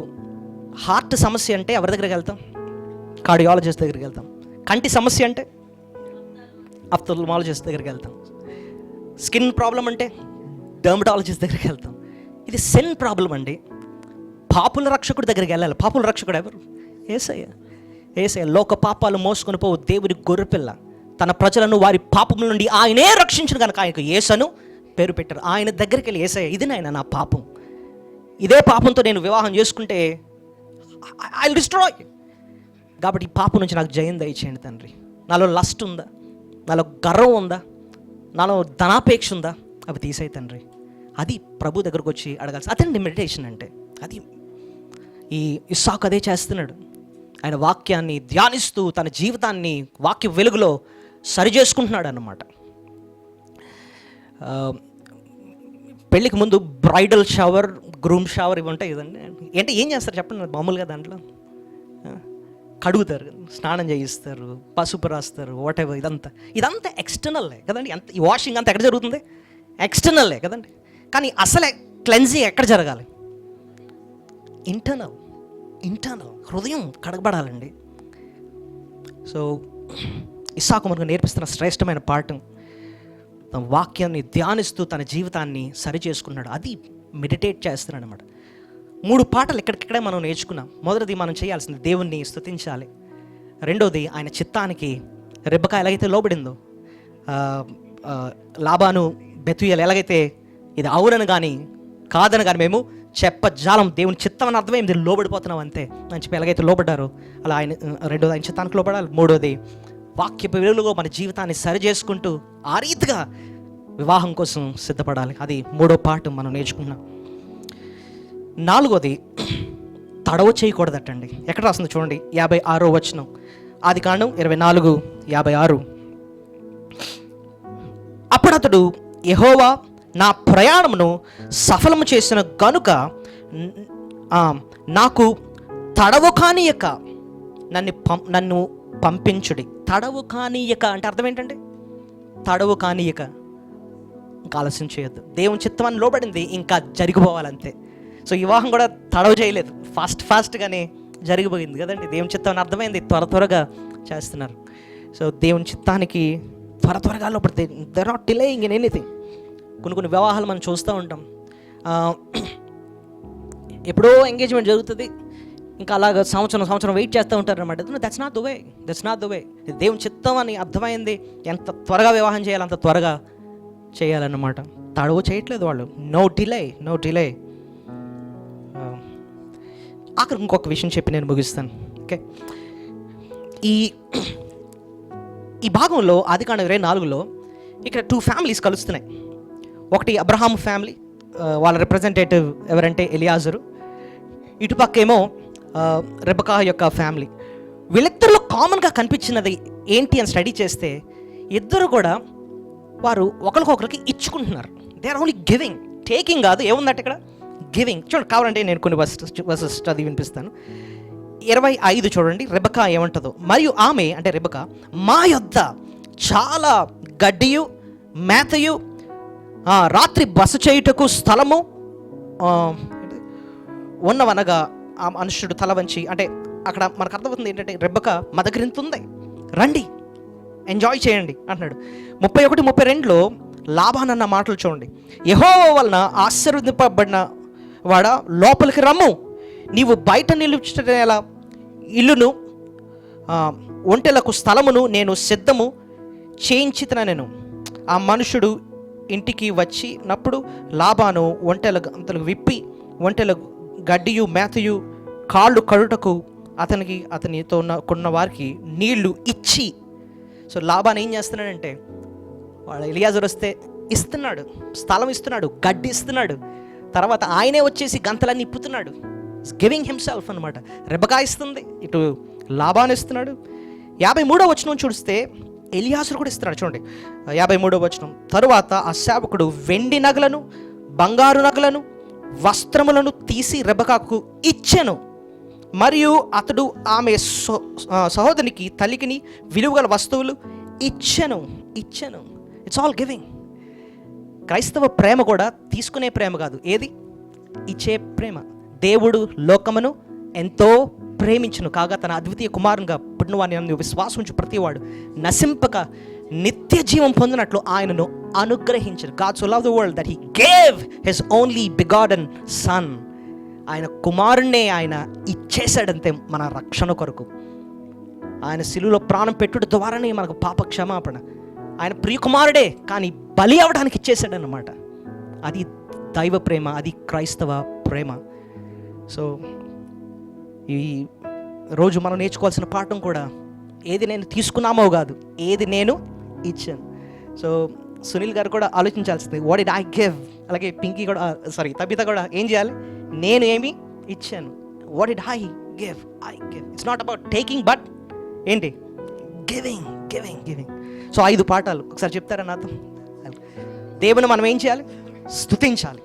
హార్ట్ సమస్య అంటే ఎవరి దగ్గరికి వెళ్తాం? కార్డియాలజిస్ట్ దగ్గరికి వెళ్తాం. కంటి సమస్య అంటే ఆఫ్థల్మాలజిస్ట్ దగ్గరికి వెళ్తాం. స్కిన్ ప్రాబ్లం అంటే డర్మటాలజిస్ట్ దగ్గరికి వెళ్తాం. ఇది సిన్ ప్రాబ్లం అండి. పాపుల రక్షకుడి దగ్గరికి వెళ్ళాలి. పాపుల రక్షకుడు ఎవరు? యేసయ్య. యేసయ్య లోక పాపాలు మోసుకొని పోవు దేవుని గొర్రెపిల్ల, తన ప్రజలను వారి పాపముల నుండి ఆయనే రక్షించిన కనుక ఆయనకు యేసను పేరు పెట్టారు. ఆయన దగ్గరికి వెళ్ళి, యేసయ్య ఇది నాయన నా పాపం, ఇదే పాపంతో నేను వివాహం చేసుకుంటే ఐ విల్ డిస్ట్రాయ్, కాబట్టి ఈ పాపం నుంచి నాకు జయం దయచేయండి తండ్రి. నాలో లస్ట్ ఉందా, నాలో గర్వం ఉందా, నాలో ధనాపేక్ష ఉందా, అవి తీసేయి తండ్రి. అది ప్రభు దగ్గరకు వచ్చి అడగాల్సి. అదండి మెడిటేషన్ అంటే. అది ఈ ఇస్సాకు అదే చేస్తున్నాడు. ఆయన వాక్యాన్ని ధ్యానిస్తూ తన జీవితాన్ని వాక్య వెలుగులో సరి చేసుకుంటున్నాడు అన్నమాట. పెళ్ళికి ముందు బ్రైడల్ షవర్, గ్రూమ్ షవర్ ఇవి ఉంటాయి కదండి. అంటే ఏం చేస్తారు చెప్పండి? మామూలుగా దాంట్లో కడుగుతారు, స్నానం చేయిస్తారు, పసుపు రాస్తారు, వాట్ ఎవర్. ఇదంతా ఎక్స్టర్నల్లే కదండి. ఈ వాషింగ్ అంతా ఎక్కడ జరుగుతుంది? ఎక్స్టర్నల్లే కదండి. కానీ అసలే క్లెన్జింగ్ ఎక్కడ జరగాలి? ఇంటర్నల్. హృదయం కడగబడాలండి. సో ఇస్సాకు మనకు నేర్పిస్తున్న శ్రేష్టమైన పాఠం, తన వాక్యాన్ని ధ్యానిస్తూ తన జీవితాన్ని సరి చేసుకున్నాడు. అది మెడిటేట్ చేస్తున్నాడు అన్నమాట. 3 పాఠాలు ఇక్కడిక్కడే మనం నేర్చుకున్నాం. మొదటిది మనం చేయాల్సింది దేవుణ్ణి స్తుతించాలి. రెండోది ఆయన చిత్తానికి రెబెకా ఎలాగైతే లోబడిందో, లాబాను బెతుయేలు ఎలాగైతే ఇది అవునని కానీ కాదని కానీ మేము చెప్పజాలం, దేవుని చిత్తం అని అర్థమే, దీన్ని లోబడిపోతున్నాం అంతే అని చెప్పి ఎలాగైతే లోబడ్డారో అలా ఆయన, రెండోది ఆయన చిత్తానికి లోబడాలి. మూడోది వాక్యపు వెలుగులో మన జీవితాన్ని సరి చేసుకుంటూ ఆ రీతిగా వివాహం కోసం సిద్ధపడాలి. అది 3వ పాఠం మనం నేర్చుకున్నాం. 4వది తడవ చేయకూడదటండి. ఎక్కడ రాస్తుంది చూడండి, 56వ వచనం, ఆదికాండం 24:56. అప్పుడు అతడు, యెహోవా నా ప్రయాణమును సఫలము చేసిన గనుక నాకు తడవు కానీయక నన్ను పంపించుడి. తడవు కానీయక అంటే అర్థం ఏంటంటే, తడవు కానీయక, ఇంకా ఆలస్యం చేయొద్దు. దేవుని చిత్తాన్ని లోబడింది, ఇంకా జరిగిపోవాలంతే. సో వివాహం కూడా తడవు చేయలేదు, ఫాస్ట్గానే జరిగిపోయింది కదండి. దేవుని చిత్తాన్ని అర్థమైంది, త్వరగా చేస్తున్నారు. సో దేవుని చిత్తానికి త్వరగా లోపడితే they are not delaying in anything. కొన్ని వివాహాలు మనం చూస్తూ ఉంటాం, ఎప్పుడో ఎంగేజ్మెంట్ జరుగుతుంది, ఇంకా అలాగ సంవత్సరం వెయిట్ చేస్తూ ఉంటారు అనమాట. That's not the way. దేవుని చిత్తం అని అర్థమైంది, ఎంత త్వరగా వివాహం చేయాలి అంత త్వరగా చేయాలన్నమాట. తడవు చేయట్లేదు వాళ్ళు. No delay. ఆఖరికి ఇంకొక విషయం చెప్పి నేను ముగిస్తాను. ఓకే, ఈ భాగంలో ఆదికాండం 24లో ఇక్కడ 2 ఫ్యామిలీస్ కలుస్తున్నాయి. ఒకటి అబ్రహాం ఫ్యామిలీ, వాళ్ళ రిప్రజెంటేటివ్ ఎవరంటే ఎలియాజరు. ఇటుపక్కేమో రెబకా యొక్క ఫ్యామిలీ. వీళ్ళిద్దరిలో కామన్గా కనిపించినది ఏంటి అని స్టడీ చేస్తే, ఇద్దరు కూడా వారు ఒకరికొకరికి ఇచ్చుకుంటున్నారు. They are only giving, taking కాదు. ఏముందంటే ఇక్కడ గివింగ్. చూడండి, కావాలంటే నేను కొన్ని వర్సెస్ చదివి వినిపిస్తాను. 25 చూడండి, రెబకా ఏమంటుందో. మరియు ఆమె అంటే రెబకా, మా యొద్ద చాలా గడ్డియు మేతయు రాత్రి బస చేయుటకు స్థలము ఉన్నవనగా, ఆ మనుష్యుడు తల వంచి, అంటే అక్కడ మనకు అర్థమవుతుంది ఏంటంటే, రెబకా మా దగ్గర ఇంత ఉంది, రండి ఎంజాయ్ చేయండి అంటున్నాడు. 31-32లో లాబాన్ అన్న మాటలు చూడండి. యెహోవా వలన ఆశీర్వదింపబడిన వాడా, లోపలికి రమ్ము, నీవు బయట నిలుచుటేలా ఇల్లును ఒంటెలకు స్థలమును నేను సిద్ధము చేయించితన. నేను ఆ మనుషుడు ఇంటికి వచ్చినప్పుడు లాబాను ఒంటెల అంతలు విప్పి, ఒంటెల గడ్డియు మేతయు కాళ్ళు కడుటకు అతనితో కొన్న వారికి నీళ్లు ఇచ్చి. సో లాబాన్ ఏం చేస్తున్నాడంటే, వాళ్ళ ఎలియాజరు వస్తే ఇస్తున్నాడు, స్థలం ఇస్తున్నాడు, గడ్డి ఇస్తున్నాడు, తర్వాత ఆయనే వచ్చేసి గంతలన్నీ ఇప్పుతున్నాడు. గివింగ్ హిమ్సెల్ఫ్ అనమాట. రెబకా ఇస్తుంది, ఇటు లాబాన్ ఇస్తున్నాడు. 53వ వచనం చూస్తే ఎలియాజరు కూడా ఇస్తున్నాడు. చూడండి 53వ వచనం, తరువాత ఆ సేవకుడు వెండి నగలను బంగారు నగలను వస్త్రములను తీసి రెబకాకు ఇచ్చెను. మరియు అతడు ఆమె సహోదరికి తల్లికిని విలువగల వస్తువులు ఇచ్చెను. It's all giving. క్రైస్తవ ప్రేమ కూడా తీసుకునే ప్రేమ కాదు, ఏది ఇచ్చే ప్రేమ. దేవుడు లోకమును ఎంతో ప్రేమించును కాగా తన అద్వితీయ కుమారునిగా పుట్టిన వారిని విశ్వాసం ఉంచి ప్రతివాడు నశింపక నిత్య జీవం పొందినట్లు ఆయనను అనుగ్రహించను. God so loved the world that he gave his only begotten son. ఆయన కుమారుణ్ణే ఆయన ఇచ్చేశాడంతే మన రక్షణ కొరకు. ఆయన శిలువలో ప్రాణం పెట్టుట ద్వారానే మనకు పాప క్షమాపణ. ఆయన ప్రియకుమారుడే, కానీ బలి అవ్వడానికి ఇచ్చేశాడన్నమాట. అది దైవ ప్రేమ, అది క్రైస్తవ ప్రేమ. సో ఈ రోజు మనం నేర్చుకోవాల్సిన పాఠం కూడా, ఏది నేను తీసుకున్నామో కాదు, ఏది నేను ఇచ్చాను. సో సునీల్ గారు కూడా ఆలోచించాల్సింది, వాట్ డిడ్ ఐ గివ్. అలాగే పింకీ కూడా, తబిత కూడా ఏం చేయాలి, నేను ఏమి ఇచ్చాను. What did I give. It's not about taking, but ఏంటి, గివింగ్. సో 5 పాఠాలు ఒకసారి చెప్తారా నాతో? దేవుని మనం ఏం చేయాలి, స్తుతించాలి.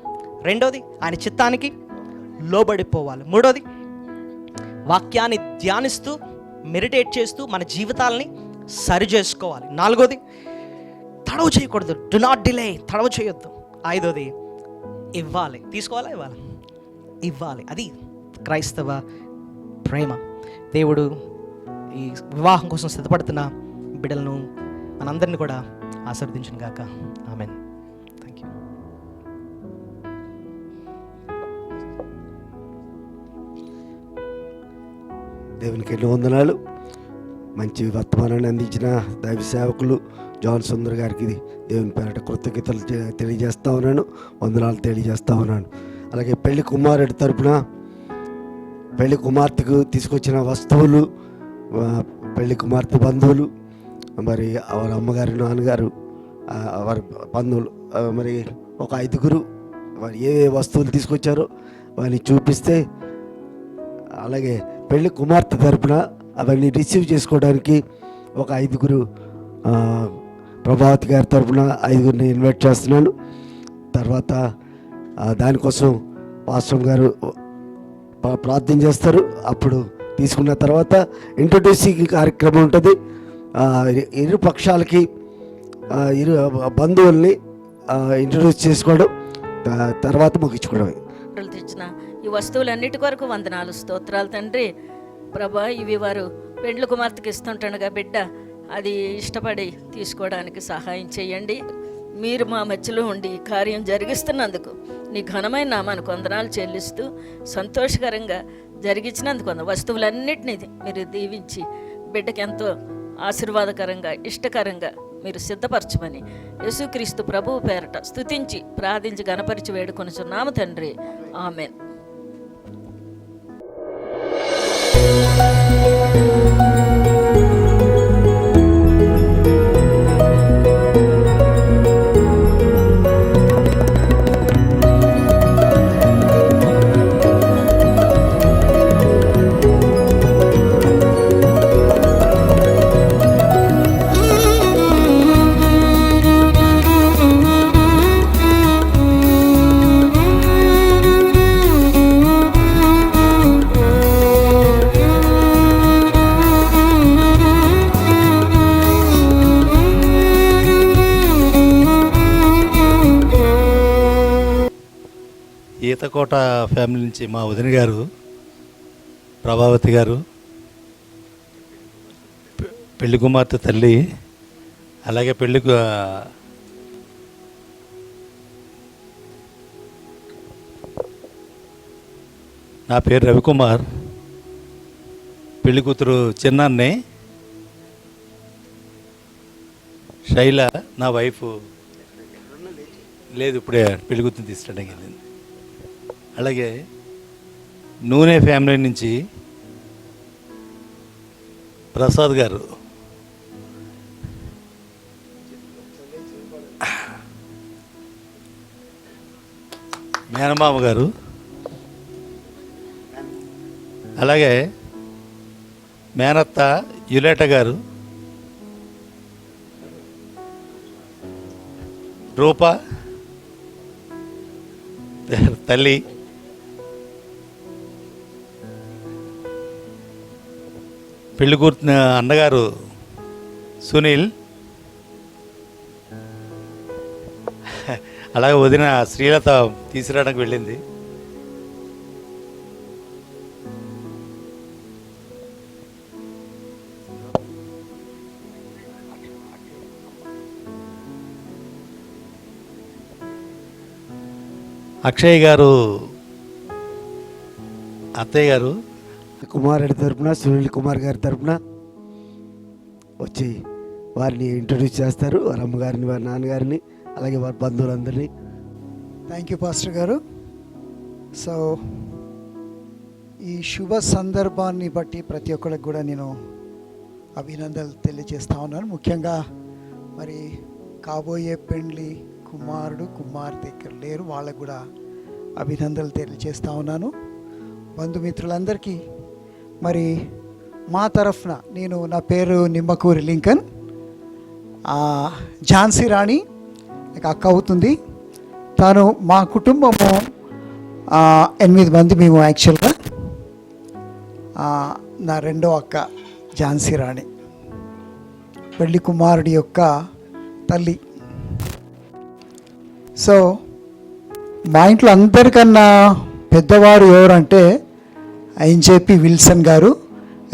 రెండోది, ఆయన చిత్తానికి లోబడిపోవాలి. మూడోది, వాక్యాన్ని ధ్యానిస్తూ మెడిటేట్ చేస్తూ మన జీవితాలని సరి చేసుకోవాలి. నాలుగోది, తడవ చేయకూడదు, డు నాట్ డిలే, తడవ చేయొద్దు. ఐదోది, ఇవ్వాలి. తీసుకోవాలా, ఇవ్వాలి. అది క్రైస్తవ ప్రేమ. దేవుడు ఈ వివాహం కోసం సిద్ధపడుతున్న బిడ్డలను మనందరినీ కూడా ఆశీర్వదించును గాక. ఆమేన్. Thank you. దేవునికి ఎన్నో వందనాలు. మంచి వర్తమానాన్ని అందించిన దైవ సేవకులు జాన్ సుందర్ గారికి దేవుని పేరట కృతజ్ఞతలు తెలియజేస్తా ఉన్నాను, వందనాలు తెలియజేస్తా ఉన్నాను. అలాగే పెళ్లి కుమారుడి తరపున పెళ్లి కుమార్తెకు తీసుకొచ్చిన వస్తువులు, పెళ్లి కుమార్తె బంధువులు, మరి వారి అమ్మగారు నాన్నగారు వారి బంధువులు మరి ఒక 5గురు వారు ఏ వస్తువులు తీసుకొచ్చారో వారిని చూపిస్తే, అలాగే పెళ్లి కుమార్తె తరపున అవన్నీ రిసీవ్ చేసుకోవడానికి ఒక 5గురు ప్రభావతి గారి తరపున 5గురిని ఇన్వైట్ చేస్తున్నాను. తర్వాత దానికోసం పాస్టర్ గారు ప్రార్థన చేస్తారు. అప్పుడు తీసుకున్న తర్వాత ఇంట్రొడ్యూసింగ్ కార్యక్రమం ఉంటుంది. ఇరు పక్షాలకి ఇరు బంధువుల్ని ఇంట్రొడ్యూస్ చేసుకోవడం, తర్వాత ముగించుకోవడమే. తెచ్చిన ఈ వస్తువులన్నిటి కొరకు వందనాలు, స్తోత్రాలు తండ్రి. ప్రభా, ఇవి వారు పెండ్లి కుమార్తెకి ఇస్తుంటుండగా బిడ్డ అది ఇష్టపడి తీసుకోవడానికి సహాయం చేయండి. మీరు మా మధ్యలో ఉండి కార్యం జరిగిస్తున్నందుకు నీ ఘనమైన నామానికి వందనాలు చెల్లిస్తూ, సంతోషకరంగా జరిగించినందుకు వస్తువులన్నిటినీ మీరు దీవించి బిడ్డకి ఎంతో ఆశీర్వాదకరంగా ఇష్టకరంగా మీరు సిద్ధపరచమని యేసుక్రీస్తు ప్రభువు పేరట స్తుతించి ప్రార్థించి గణపరిచి వేడుకొనుచున్నాము తండ్రి. ఆమెన్. ఈతకోట ఫ్యామిలీ నుంచి మా వదిన గారు ప్రభావతి గారు, పెళ్లి కుమార్తె తల్లి, అలాగే నా పేరు రవికుమార్, పెళ్లి కూతురు చిన్నాన్ని, శైల నా వైఫ్ లేదు, ఇప్పుడే పెళ్లి కూతురు తీసుకెళ్ళడానికి వెళ్ళింది. అలాగే నూనె ఫ్యామిలీ నుంచి ప్రసాద్ గారు, మేనమామ గారు, అలాగే మేనత్త యులేట గారు, రూప తల్లి, పెళ్లి కూతురు అన్నగారు సునీల్, అలాగే వదిన శ్రీలత తీసుకురావడానికి వెళ్ళింది. అక్షయ్ గారు అత్తయ్య గారు, కుమారుడి తరపున సునీల్ కుమార్ గారి తరపున వచ్చి వారిని ఇంట్రొడ్యూస్ చేస్తారు. వారి అమ్మగారిని, వారి నాన్నగారిని, అలాగే వారి బంధువులందరినీ. థ్యాంక్ యూ పాస్టర్ గారు. సో ఈ శుభ సందర్భాన్ని బట్టి ప్రతి ఒక్కరికి కూడా నేను అభినందనలు తెలియజేస్తా ఉన్నాను. ముఖ్యంగా మరి కాబోయే పెండ్లి కుమారుడు కుమార్తె ఇక్కడ లేరు, వాళ్ళకు కూడా అభినందనలు తెలియజేస్తా ఉన్నాను. బంధుమిత్రులందరికీ మరి మా తరఫున నా పేరు నిమ్మకూరి లింకన్, ఝాన్సీ రాణి నాకు అక్క అవుతుంది. తను మా కుటుంబము 8 మంది మేము యాక్చువల్గా. నా రెండో అక్క ఝాన్సీ రాణి పెళ్లి కుమారుడి యొక్క తల్లి. సో మా ఇంట్లో అందరికన్నా పెద్దవారు ఎవరంటే ఎన్జేపీ విల్సన్ గారు,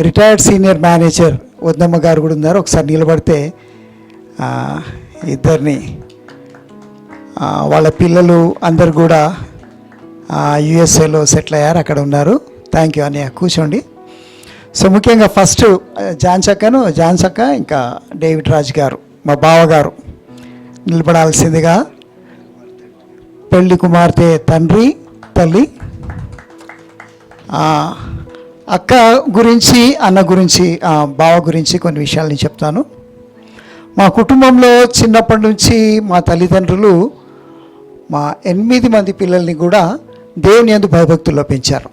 రిటైర్డ్ సీనియర్ మేనేజర్ వద్దమ్మ గారు కూడా ఉన్నారు. ఒకసారి నిలబడితే ఇద్దరిని వాళ్ళ పిల్లలు అందరు కూడా యుఎస్ఏలో సెటిల్ అయ్యారు, అక్కడ ఉన్నారు. థ్యాంక్ యూ అన్నయ్య, కూర్చోండి. సో ముఖ్యంగా ఫస్ట్ జాన్సక్క ఇంకా డేవిడ్ రాజ్ గారు మా బావగారు నిలబడాల్సిందిగా. పెళ్లి కుమార్తె తండ్రి తల్లి, అక్క గురించి, అన్న గురించి, బావ గురించి కొన్ని విషయాలు నేను చెప్తాను. మా కుటుంబంలో చిన్నప్పటి నుంచి మా తల్లిదండ్రులు మా 8 మంది పిల్లల్ని కూడా దేవుని యందు భయభక్తుల్లో పెంచారు.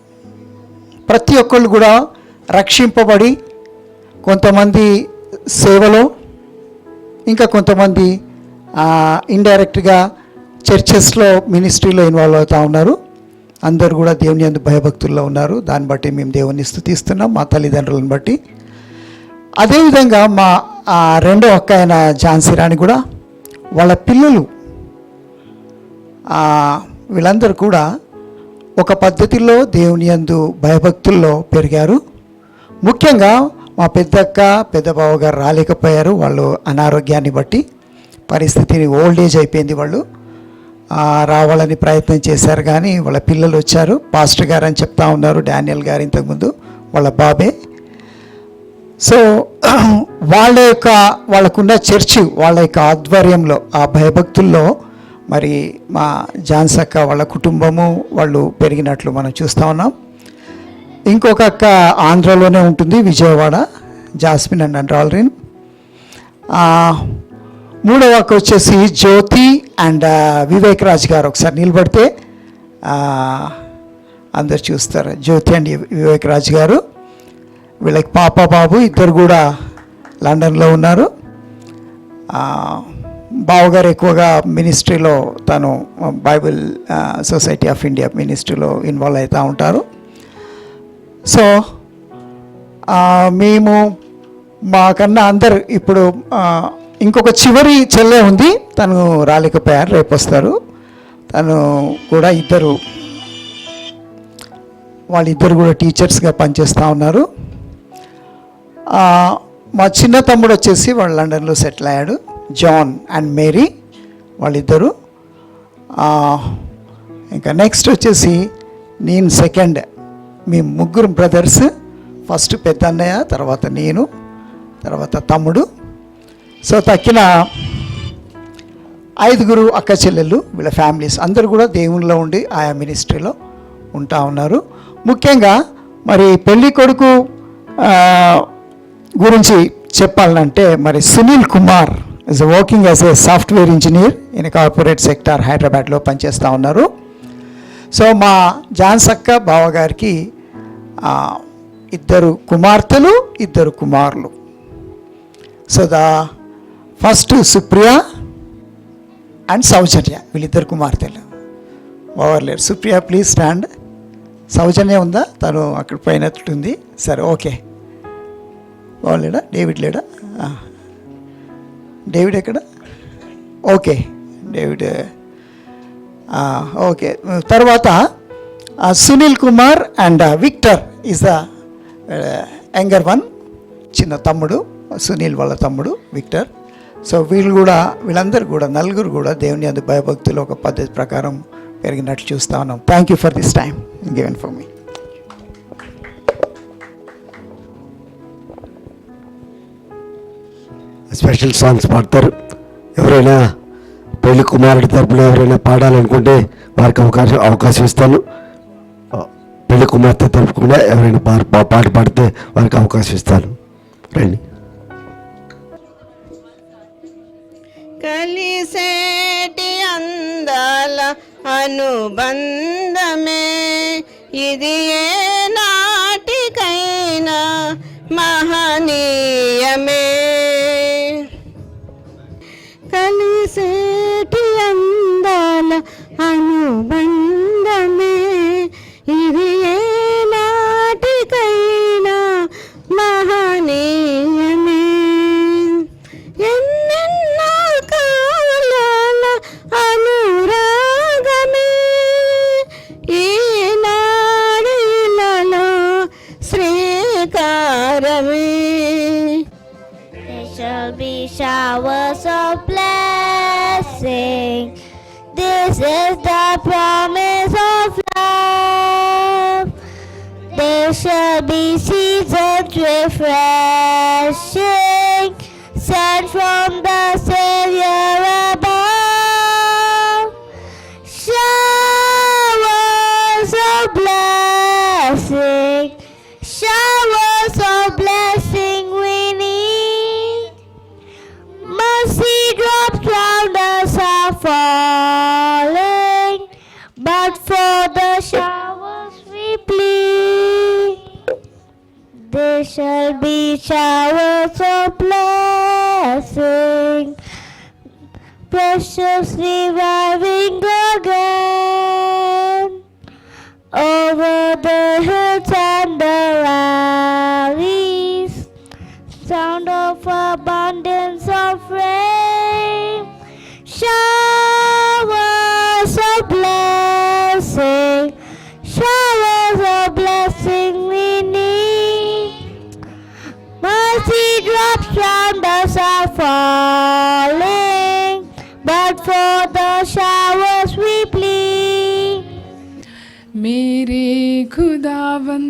ప్రతి ఒక్కళ్ళు కూడా రక్షింపబడి కొంతమంది సేవలో, ఇంకా కొంతమంది ఇండైరెక్ట్గా చర్చెస్లో మినిస్ట్రీలో ఇన్వాల్వ్ అవుతూ ఉన్నారు. అందరూ కూడా దేవుని యందు భయభక్తుల్లో ఉన్నారు. దాన్ని బట్టి మేము దేవుని స్తుతిస్తున్నాం, మా తల్లిదండ్రులను బట్టి. అదేవిధంగా మా రెండో అక్క అయిన ఝాన్సీ రాణి కూడా వాళ్ళ పిల్లలు వీళ్ళందరూ కూడా ఒక పద్ధతిలో దేవుని యందు భయభక్తుల్లో పెరిగారు. ముఖ్యంగా మా పెద్దక్క పెద్ద బావగారు రాలేకపోయారు. వాళ్ళు అనారోగ్యాన్ని బట్టి, పరిస్థితిని ఓల్డ్ ఏజ్ అయిపోయింది, వాళ్ళు రావాలని ప్రయత్నం చేశారు కానీ వాళ్ళ పిల్లలు వచ్చారు. పాస్టర్ గారు అని చెప్తా ఉన్నారు, డానియల్ గారు ఇంతకుముందు వాళ్ళ బాబే. సో వాళ్ళకున్న చర్చి, వాళ్ళ యొక్క ఆధ్వర్యంలో ఆ భయభక్తుల్లో మరి మా ఝాన్సక్క వాళ్ళ కుటుంబము వాళ్ళు పెరిగినట్లు మనం చూస్తూ ఉన్నాం. ఇంకొక అక్క ఆంధ్రలోనే ఉంటుంది, విజయవాడ, జాస్మిన్ అండ్ రాల్రిన్. మూడవ అక్క వచ్చేసి జ్యోతి అండ్ వివేక్ రాజ్ గారు. ఒకసారి నిలబడితే అందరు చూస్తారు. జ్యోతి అండ్ వివేక్ రాజ్ గారు, వీళ్ళకి పాప బాబు ఇద్దరు కూడా లండన్లో ఉన్నారు. బావగారు ఎక్కువగా మినిస్ట్రీలో, తను బైబిల్ సొసైటీ ఆఫ్ ఇండియా మినిస్ట్రీలో ఇన్వాల్వ్ అవుతూ ఉంటారు. సో మేము మాకన్నా అందరు ఇప్పుడు ఇంకొక చివరి చెల్లె ఉంది, తను రాలేకపోయారు, రేపు వస్తారు. తను కూడా వాళ్ళిద్దరు కూడా టీచర్స్గా పనిచేస్తూ ఉన్నారు. మా చిన్న తమ్ముడు వచ్చేసి వాళ్ళు లండన్లో సెటిల్ అయ్యాడు, జాన్ అండ్ మేరీ వాళ్ళిద్దరు. ఇంకా నెక్స్ట్ వచ్చేసి నేను సెకండ్, మీ ముగ్గురు బ్రదర్స్. ఫస్ట్ పెద్ద అన్నయ్య, తర్వాత నేను, తర్వాత తమ్ముడు. సో తక్కిన 5 అక్క చెల్లెళ్ళు, వీళ్ళ ఫ్యామిలీస్ అందరూ కూడా దేవునిలో ఉండి ఆయా మినిస్ట్రీలో ఉంటా ఉన్నారు. ముఖ్యంగా మరి పెళ్ళి కొడుకు గురించి చెప్పాలంటే మరి Sunil Kumar is working as a software engineer in corporate sector హైదరాబాద్లో పనిచేస్తూ ఉన్నారు. సో మా ఝాన్సక్క బావగారికి 2 కుమార్తెలు, 2 కుమారులు. So the first Supriya and Soujanya, వీళ్ళిద్దరు కుమార్తెలు. బావర్లేరు. Supriya please stand. సౌజన్య ఉందా? తను అక్కడ పోయినట్టుంది. సరే, ఓకే. బాగలేడా? డేవిడ్ లేడా? డేవిడ్ ఎక్కడ? Okay, David okay. తర్వాత Sunil Kumar and Victor is the younger one, చిన్న తమ్ముడు, సునీల్ వాళ్ళ తమ్ముడు విక్టర్. సో వీళ్ళందరూ కూడా 4 కూడా దేవుని యందు భయభక్తులు ఒక పద్ధతి ప్రకారం పెరిగినట్లు చూస్తూ ఉన్నాం. Thank you for this time given for me. Special songs పాడతారు. ఎవరైనా పెళ్లి కుమారుడి తరపున ఎవరైనా పాడాలనుకుంటే వారికి అవకాశం ఇస్తాను. పెళ్లి కుమార్తె తరపున ఎవరైనా పాట పాడితే వారికి అవకాశం ఇస్తాను. రండి. కలిసేటి అందాల అనుబంధమే ఇది, ఏ నాటికైనా మహనీయమే. కలిసేటి అందాల అనుబంధమే ఇది, ఏ నాటికైనా మహనీయమే. ఎన్నెన్నో కాలాల అనురాగమే ఈనాడిలలో శ్రీకారమే. There shall be showers of blessing. This is the promise of love. There shall be seasons refreshing, sent from the Savior above. Showers of blessing, showers of blessing we need. Mercy drops round us are falling. but for the showers we plead. There shall be showers of blessing, precious reviving again, over the hills and the valleys, sound of abundance of rain, showers of blessing, showers of blessing we need. Mercy drops from the sky falling, but for the showers we plead. मेरे खुदावन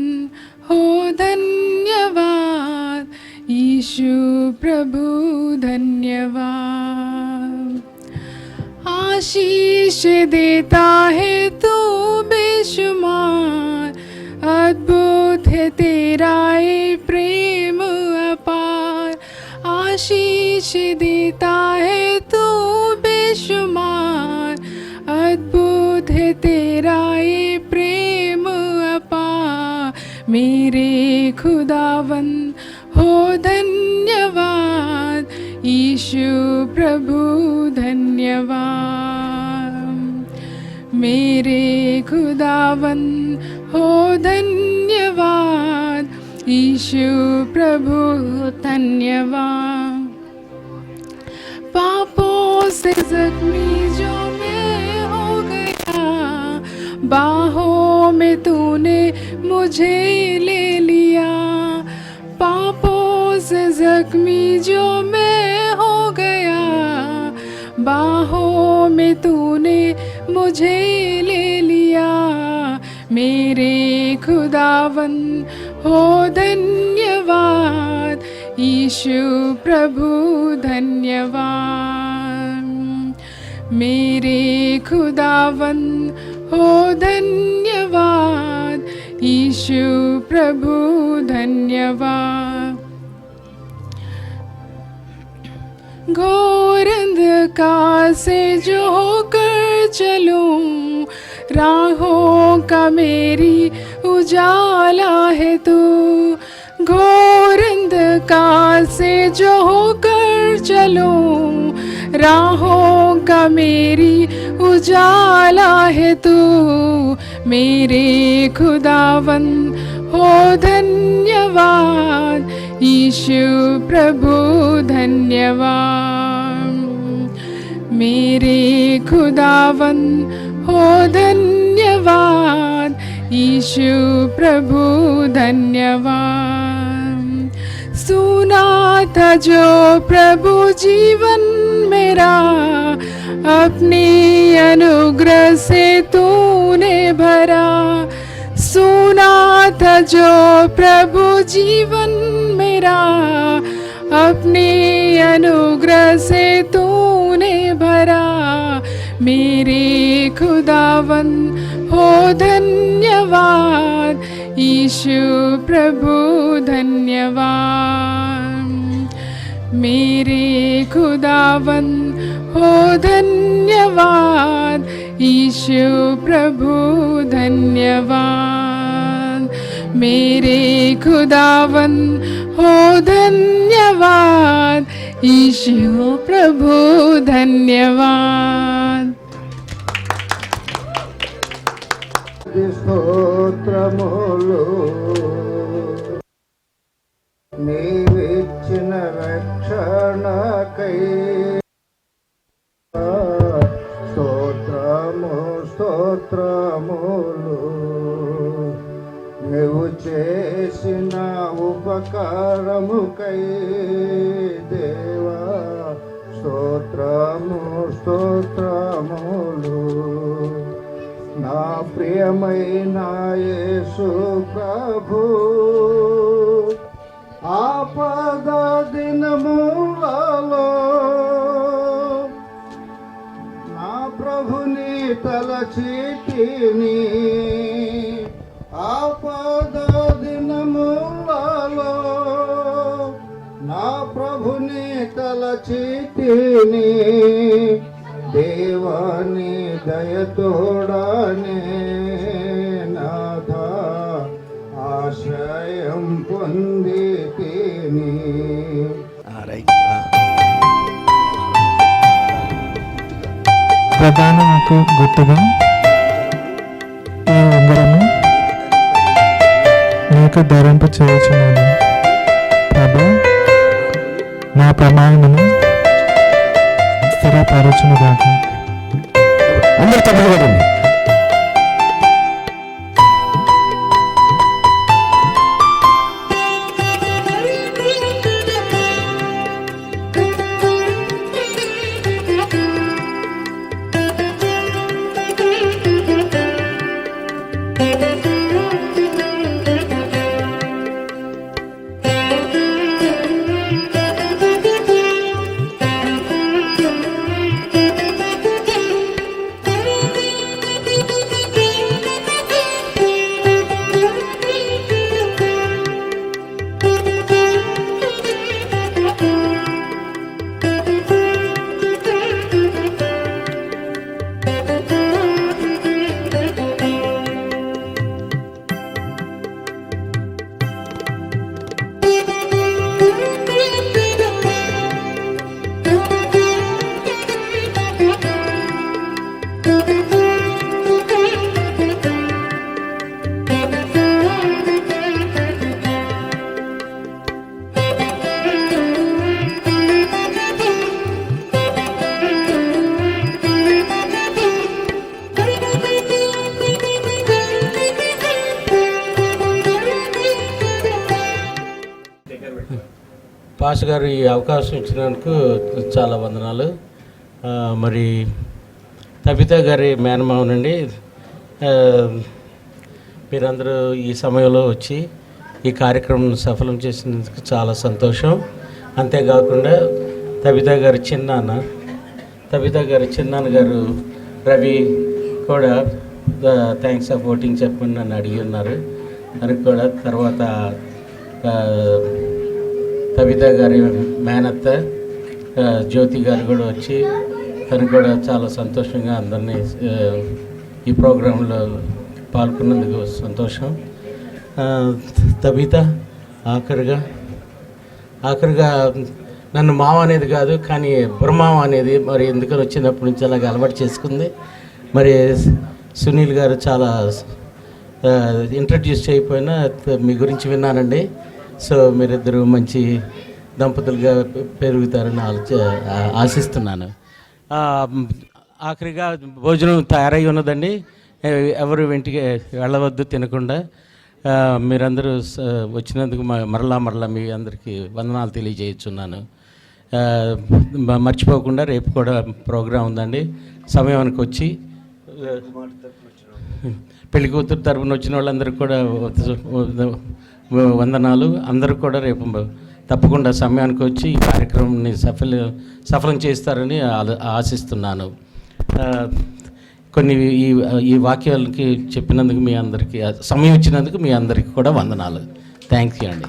हो धन्यवाद, यीशु प्रभु धन्यवाद। आशीष देता है तू बेशुमार, अद्भुत है तेरा ये प्रेम अपार। आशीष देता है तू बेशुमार, अद्भुत है तेरा ये प्रेम अपार। मेरे खुदावन हो धन्यवाद, यीशु प्रभु धन्यवाद। मेरे खुदावन हो धन्यवाद, यीशु प्रभु धन्यवाद। पापों से जख्मी जो मैं हो गया, बाहों में तूने मुझे ले लिया। पापों से जख्मी जो मैं हो गया, बाहों में तूने मुझे ले लिया। मेरे खुदावन हो धन्यवाद, यीशु प्रभु धन्यवाद। मेरे खुदावन हो धन्यवाद, यीशु प्रभु धन्यवाद। घोर अंधकार से जो होकर चलूं, राहों का मेरी उजाला है तू। घोर अंधकार से जो होकर चलूं, राहों का मेरी उजाला है तू। मेरे खुदावन हो धन्यवाद, यीशु प्रभु धन्यवाद। मेरे खुदावन हो धन्यवाद, यीशु प्रभु धन्यवाद। सुना था जो प्रभु जीवन मेरा, अपनी अनुग्रह से तूने भरा। सुना था जो प्रभु जीवन मेरा, अपनी अनुग्रह से तूने भरा। मेरे खुदावन हो धन्यवाद, यीशु प्रभु धन्यवाद। मेरे खुदावन हो धन्यवाद, यीशु प्रभु धन्यवाद। मेरे खुदावन हो धन्यवाद, यीशु प्रभु धन्यवाद। స్తోత్రములు నీవిచ్చిన రక్షణకై స్తోత్రము స్తోత్రములు నీవు చేసిన ఉపకారముకై దేవా స్తోత్రము స్తోత్రములు నా ప్రియమైన యేసు ప్రభు ఆపద దినములలో నా ప్రభుని తలచితిని ఆపద దినములలో నా ప్రభుని తలచితిని దేవాని దయతోడనే నాథ ఆశ్రయం పొంది తిని. ప్రధానకు గుర్తుగా ఈ ఉంగరము నీకు ధరింప చేయుచున్నాను. ప్రభు నా ప్రమాణమును స్థిరపరచునుగాక. అందరూ తప్పదు కదండి. పాస్ గారు ఈ అవకాశం ఇచ్చినందుకు చాలా వందనాలు. మరి తబితా గారి మేనమావనండి, మీరందరూ ఈ సమయంలో వచ్చి ఈ కార్యక్రమం సఫలం చేసినందుకు చాలా సంతోషం. అంతేకాకుండా తబితా గారి చిన్నాన్న గారు రవి కూడా థ్యాంక్స్ ఆఫ్ ఓటింగ్ చెప్పని నన్ను అడిగి ఉన్నారు. అని కూడా తర్వాత కవిత గారి మేనత్త జ్యోతి గారు కూడా వచ్చి తను కూడా చాలా సంతోషంగా అందరినీ ఈ ప్రోగ్రాంలో పాల్గొన్నందుకు సంతోషం. తబిత ఆఖరిగా నన్ను మావ అనేది కాదు కానీ బ్రహ్మావ అనేది మరి ఎందుకని వచ్చినప్పటి నుంచి అలాగే అలవాటు చేసుకుంది. మరి సునీల్ గారు చాలా ఇంట్రడ్యూస్ చేయకపోయినా మీ గురించి విన్నానండి. సో మీరిద్దరూ మంచి దంపతులుగా పెరుగుతారని ఆశిస్తున్నాను. ఆఖరిగా భోజనం తయారై ఉన్నదండి, ఎవరు వెంటికి వెళ్ళవద్దు తినకుండా. మీరందరూ వచ్చినందుకు మరలా మీ అందరికీ వందనాలు తెలియజేస్తున్నాను. మర్చిపోకుండా రేపు కూడా ప్రోగ్రాం ఉందండి. సమయానికి వచ్చి పెళ్లి కూతురు తరపున వచ్చిన వాళ్ళందరికీ కూడా వందనాలు. అందరూ కూడా రేపు తప్పకుండా సమయానికి వచ్చి ఈ కార్యక్రమాన్ని సఫలం చేస్తారని ఆశిస్తున్నాను. కొన్ని ఈ వాక్యాలకి చెప్పినందుకు మీ అందరికీ, సమయం ఇచ్చినందుకు మీ అందరికీ కూడా వందనాలు. థ్యాంక్ యూ అండి.